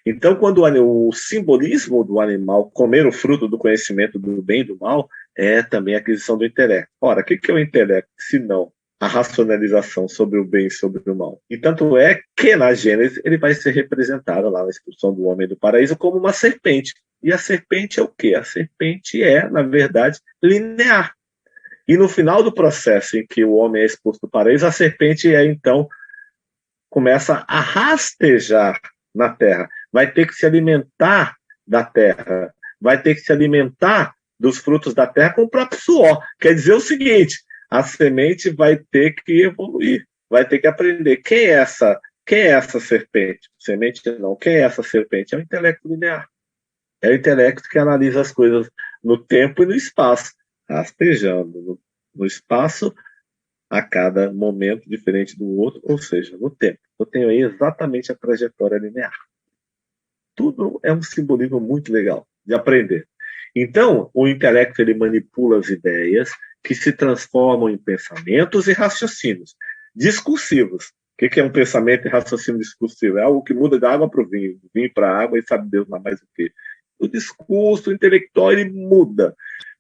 Então, quando o simbolismo do animal comer o fruto do conhecimento do bem e do mal é também a aquisição do intelecto. Ora, o que é o intelecto, se não a racionalização sobre o bem e sobre o mal? E tanto é que na Gênesis ele vai ser representado lá na expulsão do homem do paraíso como uma serpente. E a serpente é o quê? A serpente é, na verdade, linear. E no final do processo em que o homem é expulso do paraíso, a serpente então começa a rastejar na terra. Vai ter que se alimentar da terra. Vai ter que se alimentar dos frutos da terra com o próprio suor. Quer dizer o seguinte, a semente vai ter que evoluir, vai ter que aprender. Quem é essa serpente? Semente não. Quem é essa serpente? É o intelecto linear. É o intelecto que analisa as coisas no tempo e no espaço, rastejando no espaço a cada momento diferente do outro, ou seja, no tempo. Eu tenho aí exatamente a trajetória linear. Tudo é um simbolismo muito legal de aprender. Então, o intelecto ele manipula as ideias que se transformam em pensamentos e raciocínios discursivos. O que é um pensamento e raciocínio discursivo? É algo que muda da água para o vinho, do vinho para a água e sabe Deus lá mais o quê. O discurso intelectual ele muda,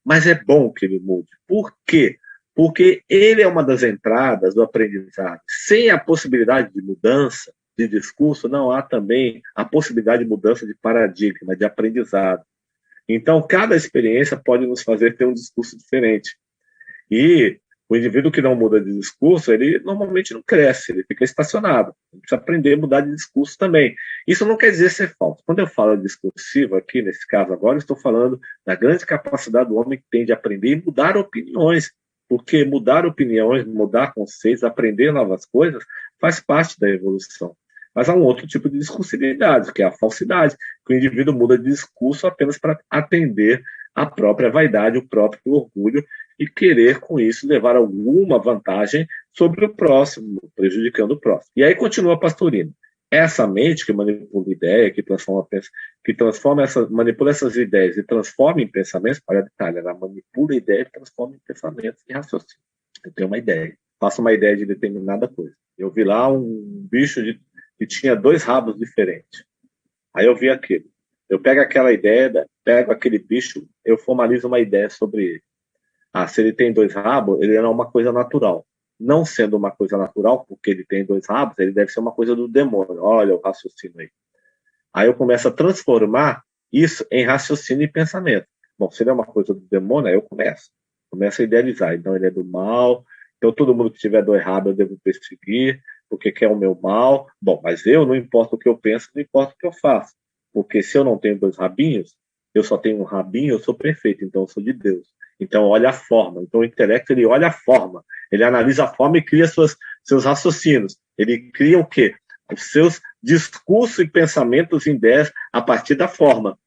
mas é bom que ele mude. Por quê? Porque ele é uma das entradas do aprendizado. Sem a possibilidade de mudança de discurso, não há também a possibilidade de mudança de paradigma, de aprendizado. Então, cada experiência pode nos fazer ter um discurso diferente. E o indivíduo que não muda de discurso, ele normalmente não cresce, ele fica estacionado. Ele precisa aprender a mudar de discurso também. Isso não quer dizer ser falso. Quando eu falo discursivo aqui, nesse caso agora, eu estou falando da grande capacidade do homem que tem de aprender e mudar opiniões. Porque mudar opiniões, mudar conceitos, aprender novas coisas, faz parte da evolução. Mas há um outro tipo de discursividade, que é a falsidade, que o indivíduo muda de discurso apenas para atender a própria vaidade, o próprio orgulho, e querer, com isso, levar alguma vantagem sobre o próximo, prejudicando o próximo. E aí continua Pastorino. Essa mente que manipula ideia, manipula essas ideias e transforma em pensamentos, olha o detalhe, ela manipula a ideia e transforma em pensamentos e raciocínio. Eu tenho uma ideia, faço uma ideia de determinada coisa. Eu vi lá um bicho que tinha 2 rabos diferentes. Aí eu vi aquilo. Eu pego aquela ideia, pego aquele bicho, eu formalizo uma ideia sobre ele. Se ele tem 2 rabos, ele é uma coisa natural. Não sendo uma coisa natural, porque ele tem 2 rabos, ele deve ser uma coisa do demônio. Olha o raciocínio aí. Aí eu começo a transformar isso em raciocínio e pensamento. Bom, se ele é uma coisa do demônio, aí eu começo a idealizar. Então ele é do mal, então todo mundo que tiver 2 rabos eu devo perseguir, porque quer o meu mal. Bom, mas não importa o que eu penso, não importa o que eu faço. Porque se eu não tenho 2 rabinhos, eu só tenho um rabinho, eu sou perfeito, então eu sou de Deus. Então olha a forma. Então o intelecto ele olha a forma, ele analisa a forma e cria seus raciocínios. Ele cria o quê? Os seus discursos e pensamentos em ideias a partir da forma.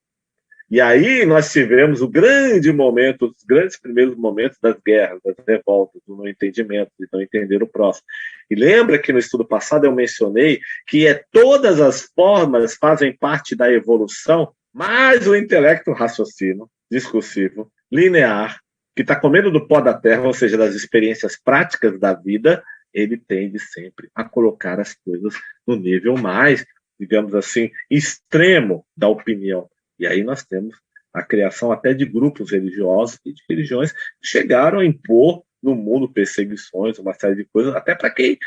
E aí nós tivemos o grande momento, os grandes primeiros momentos das guerras, das revoltas, do não entendimento, de não entender o próximo. E lembra que no estudo passado eu mencionei que todas as formas fazem parte da evolução, mas o intelecto raciocínio, discursivo, linear, que está comendo do pó da terra, ou seja, das experiências práticas da vida, ele tende sempre a colocar as coisas no nível mais, digamos assim, extremo da opinião. E aí nós temos a criação até de grupos religiosos e de religiões que chegaram a impor no mundo perseguições, uma série de coisas, até para quem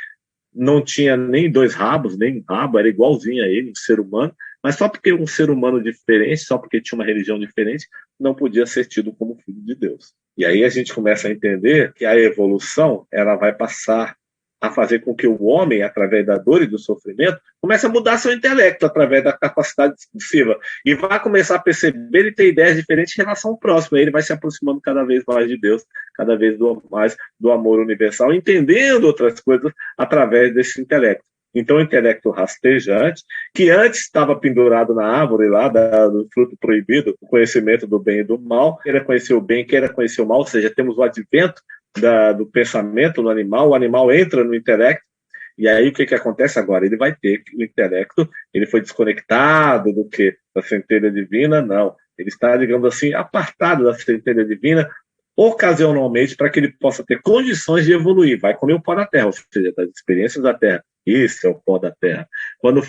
não tinha nem 2 rabos, nem um rabo, era igualzinho a ele, um ser humano, mas só porque um ser humano diferente, só porque tinha uma religião diferente, não podia ser tido como filho de Deus. E aí a gente começa a entender que a evolução ela vai passar a fazer com que o homem, através da dor e do sofrimento, comece a mudar seu intelecto através da capacidade discursiva e vai começar a perceber e ter ideias diferentes em relação ao próximo. Aí ele vai se aproximando cada vez mais de Deus, cada vez mais do amor universal, entendendo outras coisas através desse intelecto. Então, o intelecto rastejante, que antes estava pendurado na árvore lá, do fruto proibido, o conhecimento do bem e do mal, queira conhecer o bem, queira conhecer o mal, ou seja, temos o advento do pensamento no animal, o animal entra no intelecto, e aí o que acontece agora? Ele vai ter que o intelecto, ele foi desconectado do que? Da centelha divina? Não. Ele está, digamos assim, apartado da centelha divina, ocasionalmente, para que ele possa ter condições de evoluir. Vai comer o pó da terra, ou seja, das experiências da terra. Isso é o pó da terra. Quando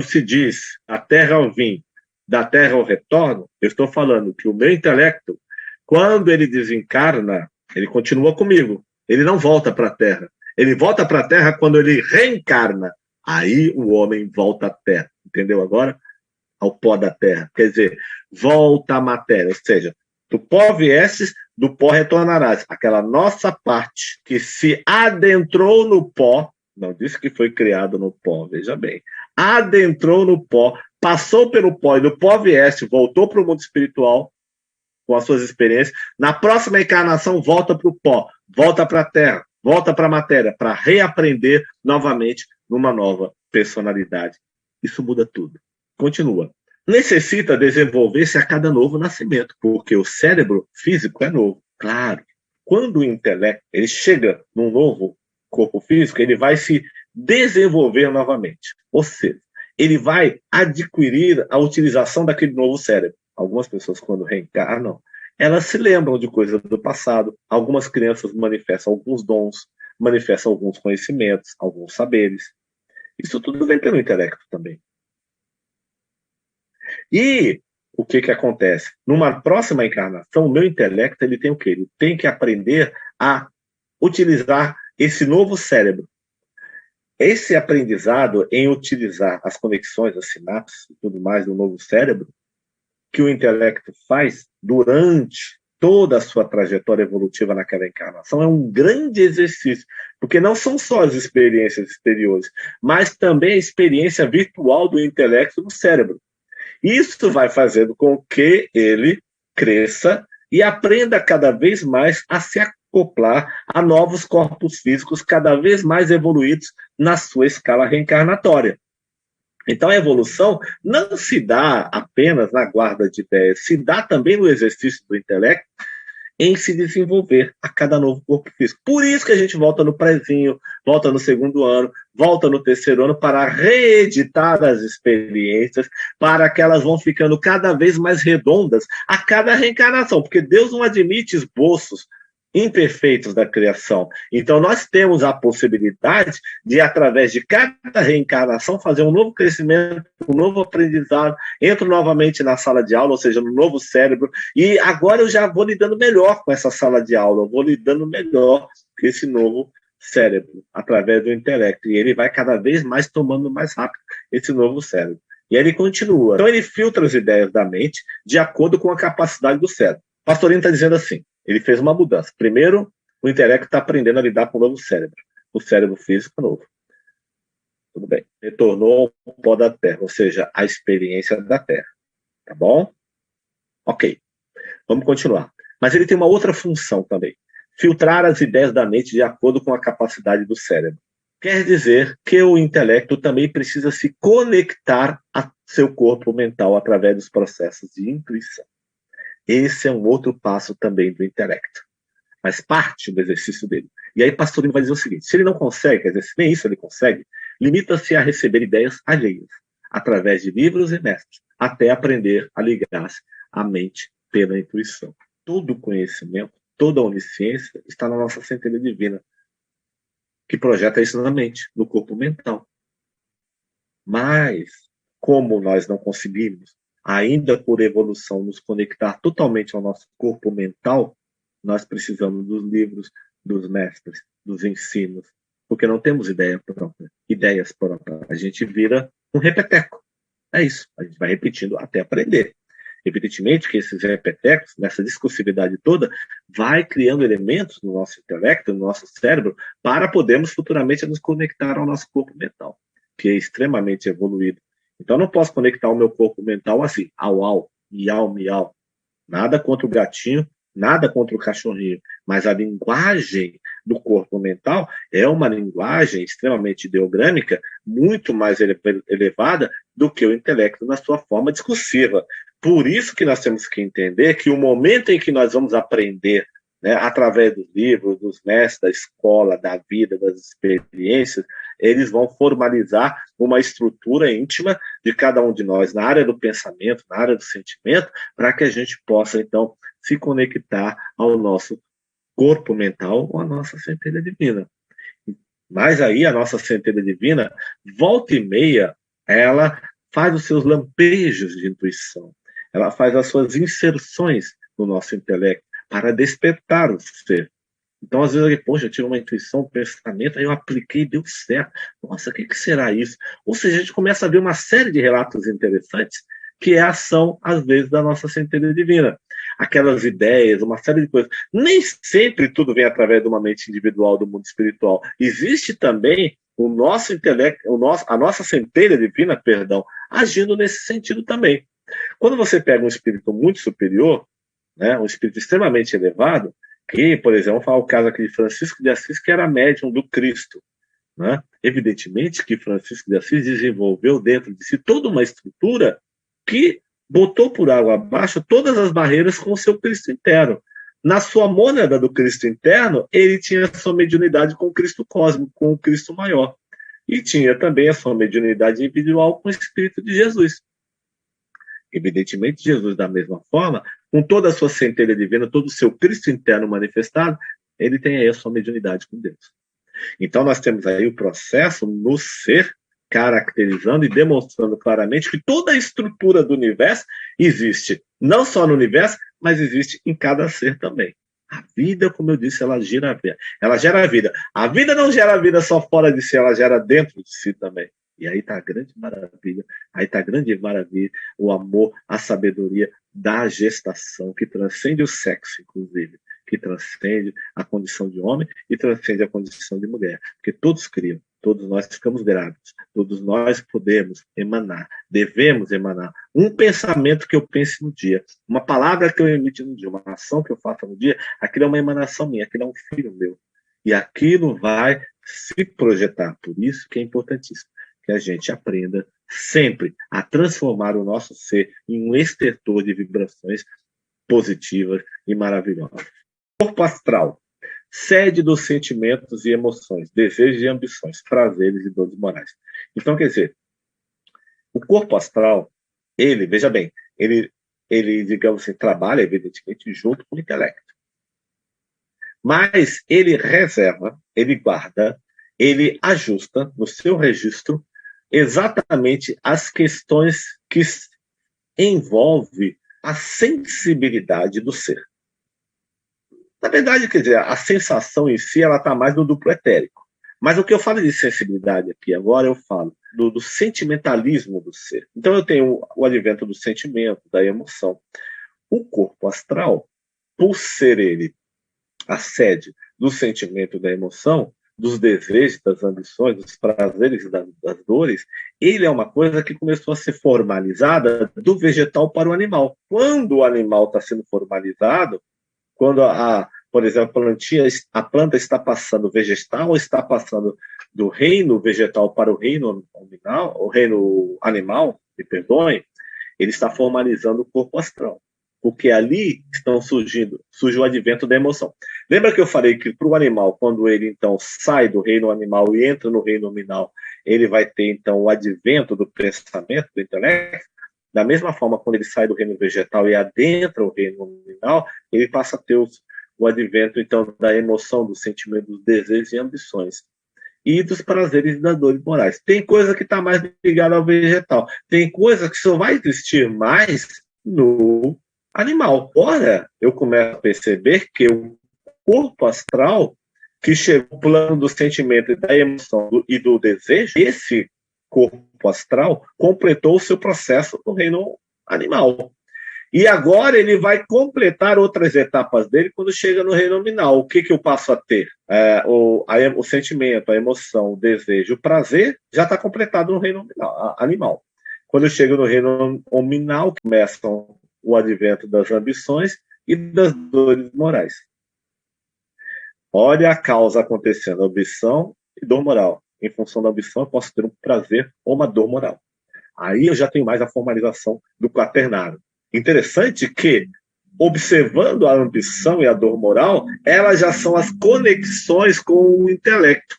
se diz a terra ao vim, da terra ao retorno, eu estou falando que o meu intelecto, quando ele desencarna, ele continua comigo. Ele não volta para a terra. Ele volta para a terra quando ele reencarna. Aí o homem volta à terra. Entendeu agora? Ao pó da terra. Quer dizer, volta à matéria. Ou seja, do pó viestes, do pó retornarás. Aquela nossa parte que se adentrou no pó, não disse que foi criado no pó, veja bem. Adentrou no pó, passou pelo pó e do pó vieste, voltou para o mundo espiritual com as suas experiências. Na próxima encarnação, volta para o pó, volta para a terra, volta para a matéria, para reaprender novamente numa nova personalidade. Isso muda tudo. Continua. Necessita desenvolver-se a cada novo nascimento, porque o cérebro físico é novo. Claro, quando o intelecto ele chega num novo corpo físico, ele vai se desenvolver novamente. Ou seja, ele vai adquirir a utilização daquele novo cérebro. algumas pessoas quando reencarnam, elas se lembram de coisas do passado. Algumas crianças manifestam alguns dons, manifestam alguns conhecimentos, alguns saberes. Isso tudo vem pelo intelecto também. E o que que acontece? Numa próxima encarnação, o meu intelecto ele tem o quê? Ele tem que aprender a utilizar esse novo cérebro. Esse aprendizado em utilizar as conexões, as sinapses e tudo mais do novo cérebro, que o intelecto faz durante toda a sua trajetória evolutiva naquela encarnação, é um grande exercício, porque não são só as experiências exteriores, mas também a experiência virtual do intelecto no cérebro. Isso vai fazendo com que ele cresça e aprenda cada vez mais a se acoplar a novos corpos físicos cada vez mais evoluídos na sua escala reencarnatória. Então, a evolução não se dá apenas na guarda de ideias, se dá também no exercício do intelecto em se desenvolver a cada novo corpo físico. Por isso que a gente volta no prézinho, volta no segundo ano, volta no terceiro ano para reeditar as experiências, para que elas vão ficando cada vez mais redondas a cada reencarnação, porque Deus não admite esboços imperfeitos da criação. Então, nós temos a possibilidade de, através de cada reencarnação, fazer um novo crescimento, um novo aprendizado, entro novamente na sala de aula, ou seja, no novo cérebro, e agora eu já vou lidando melhor com essa sala de aula, eu vou lidando melhor com esse novo cérebro, através do intelecto, e ele vai cada vez mais tomando mais rápido esse novo cérebro. E aí ele continua. Então, ele filtra as ideias da mente de acordo com a capacidade do cérebro. O Pastorino está dizendo assim, ele fez uma mudança. Primeiro, o intelecto está aprendendo a lidar com o novo cérebro. O cérebro físico é novo. Tudo bem. Retornou ao pó da Terra, ou seja, a experiência da Terra. Tá bom? Ok. Vamos continuar. Mas ele tem uma outra função também. Filtrar as ideias da mente de acordo com a capacidade do cérebro. Quer dizer que o intelecto também precisa se conectar a seu corpo mental através dos processos de intuição. Esse é um outro passo também do intelecto. Faz parte do exercício dele. E aí Pastorino vai dizer o seguinte, se ele não consegue, quer dizer, se nem isso ele consegue, limita-se a receber ideias alheias, através de livros e mestres, até aprender a ligar-se à mente pela intuição. Todo conhecimento, toda onisciência está na nossa centelha divina, que projeta isso na mente, no corpo mental. Mas, como nós não conseguimos, ainda por evolução, nos conectar totalmente ao nosso corpo mental, nós precisamos dos livros, dos mestres, dos ensinos, porque não temos ideias próprias. A gente vira um repeteco. É isso. A gente vai repetindo até aprender. Evidentemente que esses repetecos, nessa discursividade toda, vai criando elementos no nosso intelecto, no nosso cérebro, para podermos futuramente nos conectar ao nosso corpo mental, que é extremamente evoluído. Então, eu não posso conectar o meu corpo mental assim, au, miau, miau. Nada contra o gatinho, nada contra o cachorrinho. Mas a linguagem do corpo mental é uma linguagem extremamente ideogrâmica, muito mais elevada do que o intelecto na sua forma discursiva. Por isso que nós temos que entender que o momento em que nós vamos aprender, né, através dos livros, dos mestres, da escola, da vida, das experiências, eles vão formalizar uma estrutura íntima de cada um de nós, na área do pensamento, na área do sentimento, para que a gente possa, então, se conectar ao nosso corpo mental ou à nossa centelha divina. Mas aí a nossa centelha divina, volta e meia, ela faz os seus lampejos de intuição, ela faz as suas inserções no nosso intelecto para despertar o ser. Então, às vezes, eu tive uma intuição, um pensamento, aí eu apliquei e deu certo. Nossa, o que será isso? Ou seja, a gente começa a ver uma série de relatos interessantes que é a ação, às vezes, da nossa centelha divina. Aquelas ideias, uma série de coisas. Nem sempre tudo vem através de uma mente individual do mundo espiritual. Existe também o nosso intelecto, a nossa centelha divina, agindo nesse sentido também. Quando você pega um espírito muito superior, né, um espírito extremamente elevado, que, por exemplo, vamos falar o caso aqui de Francisco de Assis, que era médium do Cristo. Né? Evidentemente que Francisco de Assis desenvolveu dentro de si toda uma estrutura que botou por água abaixo todas as barreiras com o seu Cristo interno. Na sua mônada do Cristo interno, ele tinha a sua mediunidade com o Cristo cósmico, com o Cristo maior. E tinha também a sua mediunidade individual com o Espírito de Jesus. Evidentemente, Jesus, da mesma forma, com toda a sua centelha divina, todo o seu Cristo interno manifestado, ele tem aí a sua mediunidade com Deus. Então, nós temos aí o processo no ser, caracterizando e demonstrando claramente que toda a estrutura do universo existe, não só no universo, mas existe em cada ser também. A vida, como eu disse, ela gera a vida. Ela gera a vida. A vida não gera a vida só fora de si, ela gera dentro de si também. E aí está a grande maravilha, aí está a grande maravilha, o amor, a sabedoria da gestação, que transcende o sexo, inclusive, que transcende a condição de homem e transcende a condição de mulher. Porque todos criam, todos nós ficamos grávidos, todos nós podemos emanar, devemos emanar um pensamento que eu pense no dia, uma palavra que eu emite no dia, uma ação que eu faça no dia, aquilo é uma emanação minha, aquilo é um filho meu. E aquilo vai se projetar. Por isso que é importantíssimo que a gente aprenda sempre a transformar o nosso ser em um estertor de vibrações positivas e maravilhosas. Corpo astral, sede dos sentimentos e emoções, desejos e ambições, prazeres e dores morais. Então, quer dizer, o corpo astral, ele, veja bem, ele digamos assim, trabalha, evidentemente, junto com o intelecto. Mas ele reserva, ele guarda, ele ajusta no seu registro exatamente as questões que envolvem a sensibilidade do ser. Na verdade, quer dizer, a sensação em si, ela está mais no duplo etérico. Mas o que eu falo de sensibilidade aqui agora, eu falo do sentimentalismo do ser. Então eu tenho o advento do sentimento, da emoção. O corpo astral, por ser ele a sede do sentimento, da emoção, dos desejos, das ambições, dos prazeres e das dores, ele é uma coisa que começou a ser formalizada do vegetal para o animal. Quando o animal está sendo formalizado, quando por exemplo, a planta está passando vegetal, está passando do reino vegetal para o reino animal, me perdoem, ele está formalizando o corpo astral. Porque ali surge o advento da emoção. Lembra que eu falei que para o animal, quando ele então sai do reino animal e entra no reino nominal, ele vai ter então o advento do pensamento, do intelecto? Da mesma forma, quando ele sai do reino vegetal e adentra o reino nominal, ele passa a ter o advento então da emoção, do sentimento, dos desejos e ambições. E dos prazeres e das dores morais. Tem coisa que está mais ligada ao vegetal. Tem coisa que só vai existir mais no animal. Ora, eu começo a perceber que o corpo astral, que chegou ao plano do sentimento e da emoção e do desejo, esse corpo astral completou o seu processo no reino animal. E agora ele vai completar outras etapas dele quando chega no reino nominal. O que eu passo a ter? O sentimento, a emoção, o desejo, o prazer já está completado no reino animal. Quando eu chego no reino nominal, começam o advento das ambições e das dores morais. Olha a causa acontecendo, ambição e dor moral. Em função da ambição, eu posso ter um prazer ou uma dor moral. Aí eu já tenho mais a formalização do quaternário. Interessante que, observando a ambição e a dor moral, elas já são as conexões com o intelecto,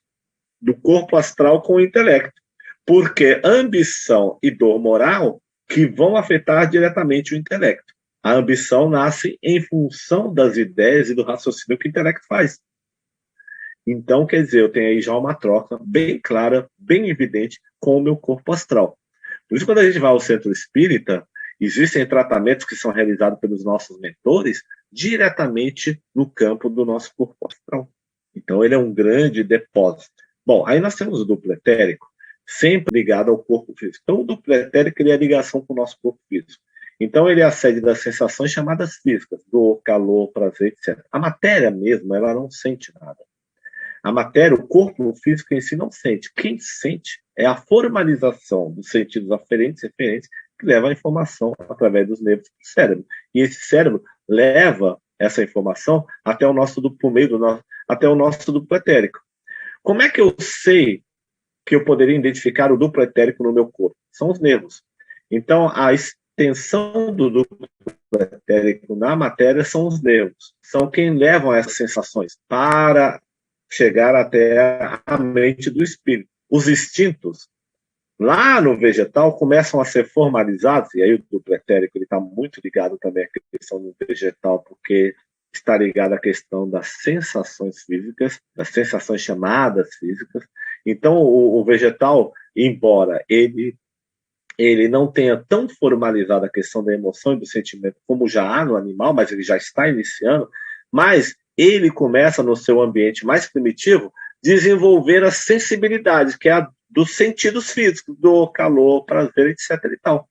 do corpo astral com o intelecto. Porque ambição e dor moral que vão afetar diretamente o intelecto. A ambição nasce em função das ideias e do raciocínio que o intelecto faz. Então, quer dizer, eu tenho aí já uma troca bem clara, bem evidente com o meu corpo astral. Por isso, quando a gente vai ao centro espírita, existem tratamentos que são realizados pelos nossos mentores diretamente no campo do nosso corpo astral. Então, ele é um grande depósito. Bom, aí nós temos o duplo etérico, sempre ligado ao corpo físico. Então, o duplo etérico é a ligação com o nosso corpo físico. Então, ele é a sede das sensações chamadas físicas, dor, calor, prazer, etc. A matéria mesmo, ela não sente nada. A matéria, o corpo físico em si não sente. Quem sente é a formalização dos sentidos aferentes e referentes que leva a informação através dos nervos do cérebro. E esse cérebro leva essa informação até o nosso até o nosso duplo etérico. Como é que eu sei que eu poderia identificar o duplo etérico no meu corpo? São os nervos. Então, a extensão do duplo etérico na matéria são os nervos. São quem levam essas sensações para chegar até a mente do espírito. Os instintos, Lá no vegetal começam a ser formalizados, e aí o duplo etérico está muito ligado também à questão do vegetal, porque está ligado à questão das sensações físicas, das sensações chamadas físicas. Então, o vegetal, embora ele não tenha tão formalizado a questão da emoção e do sentimento como já há no animal, mas ele já está iniciando, mas ele começa no seu ambiente mais primitivo desenvolver a sensibilidade, que é a dos sentidos físicos, do calor, prazer, etc. e tal.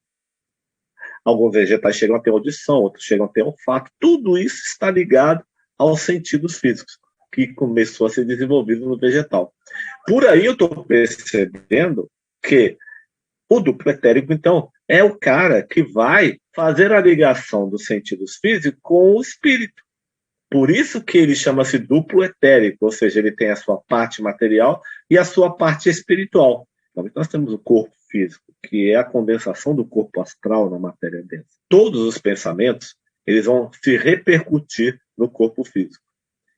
Alguns vegetais chegam a ter audição, outros chegam a ter olfato. Tudo isso está ligado aos sentidos físicos, que começou a ser desenvolvido no vegetal. Por aí eu estou percebendo que o duplo etérico, então, é o cara que vai fazer a ligação dos sentidos físicos com o espírito. Por isso que ele chama-se duplo etérico, ou seja, ele tem a sua parte material e a sua parte espiritual. Então, nós temos o corpo físico, que é a condensação do corpo astral na matéria densa. Todos os pensamentos, eles vão se repercutir no corpo físico.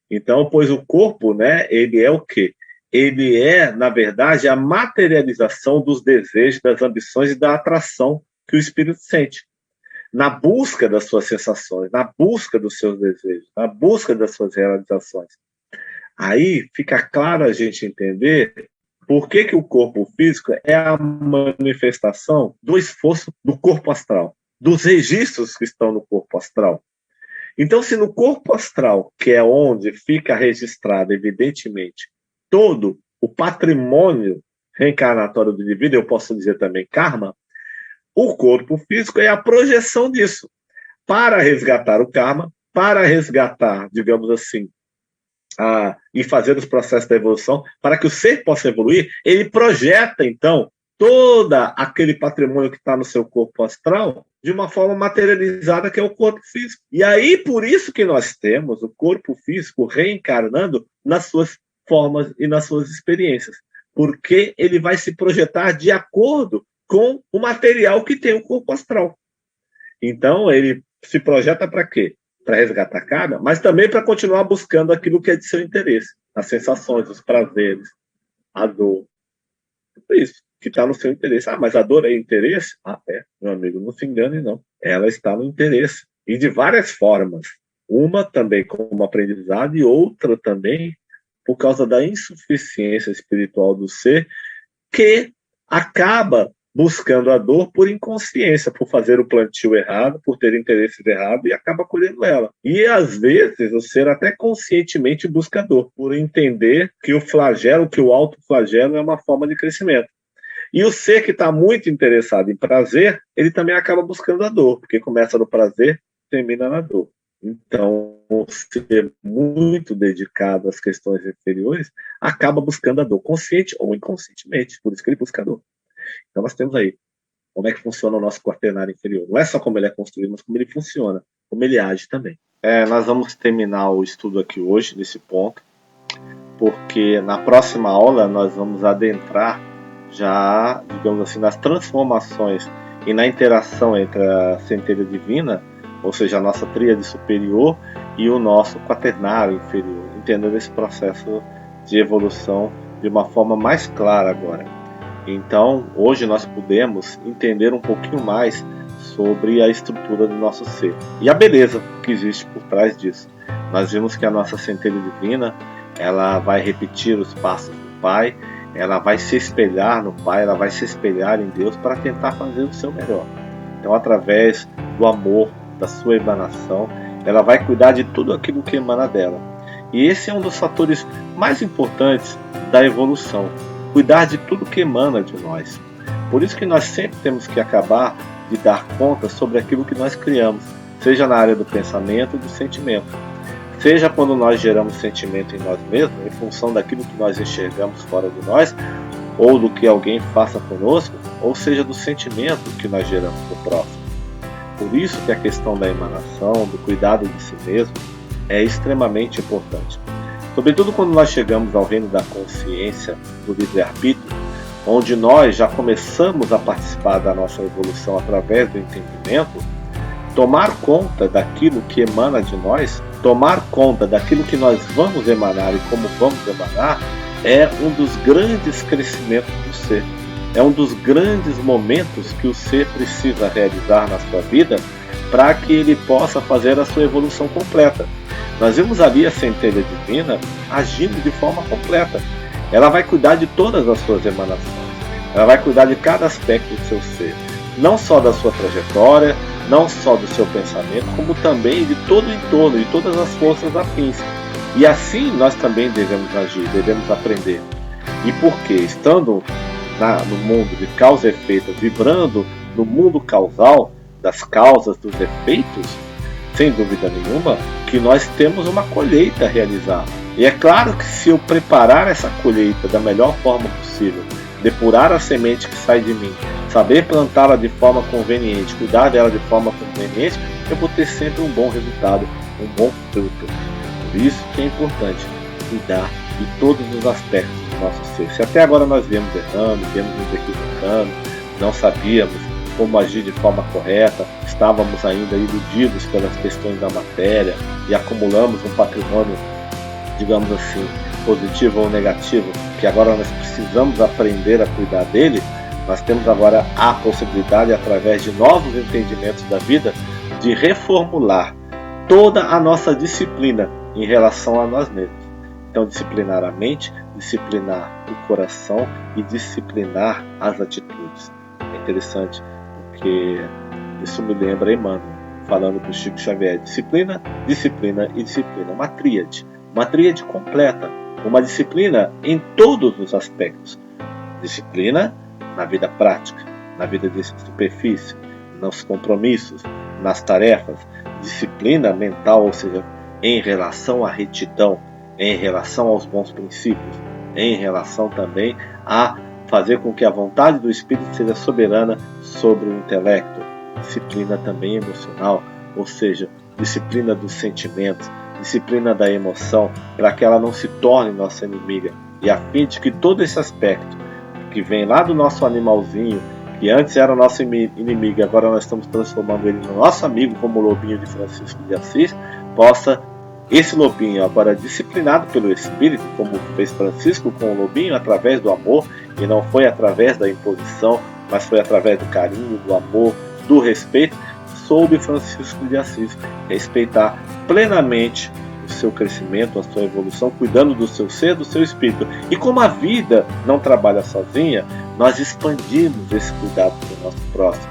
Então, pois o corpo, né, ele é o quê? Ele é, na verdade, a materialização dos desejos, das ambições e da atração que o espírito sente. Na busca das suas sensações, na busca dos seus desejos, na busca das suas realizações. Aí fica claro a gente entender por que o corpo físico é a manifestação do esforço do corpo astral, dos registros que estão no corpo astral. Então, se no corpo astral, que é onde fica registrado, evidentemente, todo o patrimônio reencarnatório do indivíduo, eu posso dizer também karma, o corpo físico é a projeção disso, para resgatar o karma, para resgatar, digamos assim, e fazer os processos da evolução, para que o ser possa evoluir, ele projeta, então, todo aquele patrimônio que está no seu corpo astral de uma forma materializada, que é o corpo físico. E aí, por isso que nós temos o corpo físico reencarnando nas suas formas e nas suas experiências, porque ele vai se projetar de acordo com o material que tem o corpo astral. Então, ele se projeta para quê? Para resgatar karma, mas também para continuar buscando aquilo que é de seu interesse, as sensações, os prazeres, a dor. Tudo isso que está no seu interesse. Mas a dor é interesse? Meu amigo, não se engane, não. Ela está no interesse. E de várias formas. Uma também como aprendizado e outra também por causa da insuficiência espiritual do ser, que acaba buscando a dor por inconsciência, por fazer o plantio errado, por ter interesses errados e acaba colhendo ela. E às vezes o ser até conscientemente busca a dor, por entender que o flagelo, que o autoflagelo é uma forma de crescimento. E o ser que está muito interessado em prazer, ele também acaba buscando a dor, porque começa no prazer, termina na dor. Então, o ser muito dedicado às questões inferiores acaba buscando a dor, consciente ou inconscientemente, por isso que ele busca a dor. Então nós temos aí como é que funciona o nosso quaternário inferior. Não é só como ele é construído, mas como ele funciona, como ele age também. Nós vamos terminar o estudo aqui hoje, nesse ponto, porque na próxima aula nós vamos adentrar já, digamos assim, nas transformações e na interação entre a centelha divina, ou seja, a nossa tríade superior e o nosso quaternário inferior, entendendo esse processo de evolução de uma forma mais clara agora. Então, hoje nós podemos entender um pouquinho mais sobre a estrutura do nosso ser e a beleza que existe por trás disso. Nós vimos que a nossa centelha divina, ela vai repetir os passos do Pai, ela vai se espelhar no Pai, ela vai se espelhar em Deus para tentar fazer o seu melhor. Então, através do amor, da sua emanação, ela vai cuidar de tudo aquilo que emana dela. E esse é um dos fatores mais importantes da evolução. Cuidar de tudo que emana de nós. Por isso que nós sempre temos que acabar de dar conta sobre aquilo que nós criamos, seja na área do pensamento e do sentimento. Seja quando nós geramos sentimento em nós mesmos, em função daquilo que nós enxergamos fora de nós, ou do que alguém faça conosco, ou seja do sentimento que nós geramos no próximo. Por isso que a questão da emanação, do cuidado de si mesmo, é extremamente importante. Sobretudo quando nós chegamos ao reino da consciência, do livre-arbítrio, onde nós já começamos a participar da nossa evolução através do entendimento, tomar conta daquilo que emana de nós, tomar conta daquilo que nós vamos emanar e como vamos emanar, é um dos grandes crescimentos do ser. é um dos grandes momentos que o ser precisa realizar na sua vida para que ele possa fazer a sua evolução completa. Nós vemos ali a centelha divina agindo de forma completa. Ela vai cuidar de todas as suas emanações. Ela vai cuidar de cada aspecto do seu ser. Não só da sua trajetória, não só do seu pensamento, como também de todo o entorno, de todas as forças afins. E assim nós também devemos agir, devemos aprender. E porque, estando no mundo de causa e efeito, vibrando no mundo causal, das causas, dos efeitos, sem dúvida nenhuma, que nós temos uma colheita a realizar. E é claro que se eu preparar essa colheita da melhor forma possível, depurar a semente que sai de mim, saber plantá-la de forma conveniente, cuidar dela de forma conveniente, eu vou ter sempre um bom resultado, um bom fruto. Por isso que é importante cuidar de todos os aspectos do nosso ser. Se até agora nós viemos errando, viemos nos equivocando, não sabíamos como agir de forma correta, estávamos ainda iludidos pelas questões da matéria e acumulamos um patrimônio, digamos assim, positivo ou negativo, que agora nós precisamos aprender a cuidar dele, nós temos agora a possibilidade, através de novos entendimentos da vida, de reformular toda a nossa disciplina em relação a nós mesmos. Então, disciplinar a mente, disciplinar o coração e disciplinar as atitudes. É interessante porque isso me lembra Emmanuel, falando do Chico Xavier: disciplina, disciplina e disciplina. Uma tríade completa, uma disciplina em todos os aspectos. Disciplina na vida prática, na vida de superfície, nos compromissos, nas tarefas. Disciplina mental, ou seja, em relação à retidão, em relação aos bons princípios, em relação também a fazer com que a vontade do espírito seja soberana sobre o intelecto. Disciplina também emocional, ou seja, disciplina dos sentimentos, disciplina da emoção, para que ela não se torne nossa inimiga, e a fim de que todo esse aspecto que vem lá do nosso animalzinho, que antes era nosso inimigo, agora nós estamos transformando ele no nosso amigo, como o lobinho de Francisco de Assis, possa esse lobinho, agora disciplinado pelo Espírito, como fez Francisco com o lobinho, através do amor, e não foi através da imposição, mas foi através do carinho, do amor, do respeito, soube Francisco de Assis respeitar plenamente o seu crescimento, a sua evolução, cuidando do seu ser, do seu espírito. E como a vida não trabalha sozinha, nós expandimos esse cuidado do nosso próximo.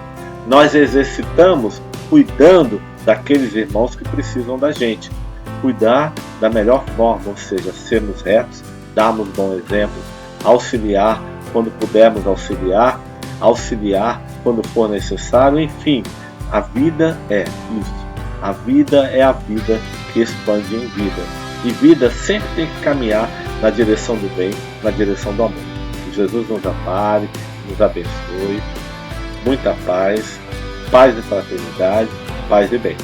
Nós exercitamos cuidando daqueles irmãos que precisam da gente. Cuidar da melhor forma, ou seja, sermos retos, darmos bom exemplo, auxiliar quando pudermos auxiliar quando for necessário, enfim, a vida é isso. A vida é a vida que expande em vida. E vida sempre tem que caminhar na direção do bem, na direção do amor. Que Jesus nos ampare, nos abençoe. Muita paz, paz e fraternidade, paz e bem.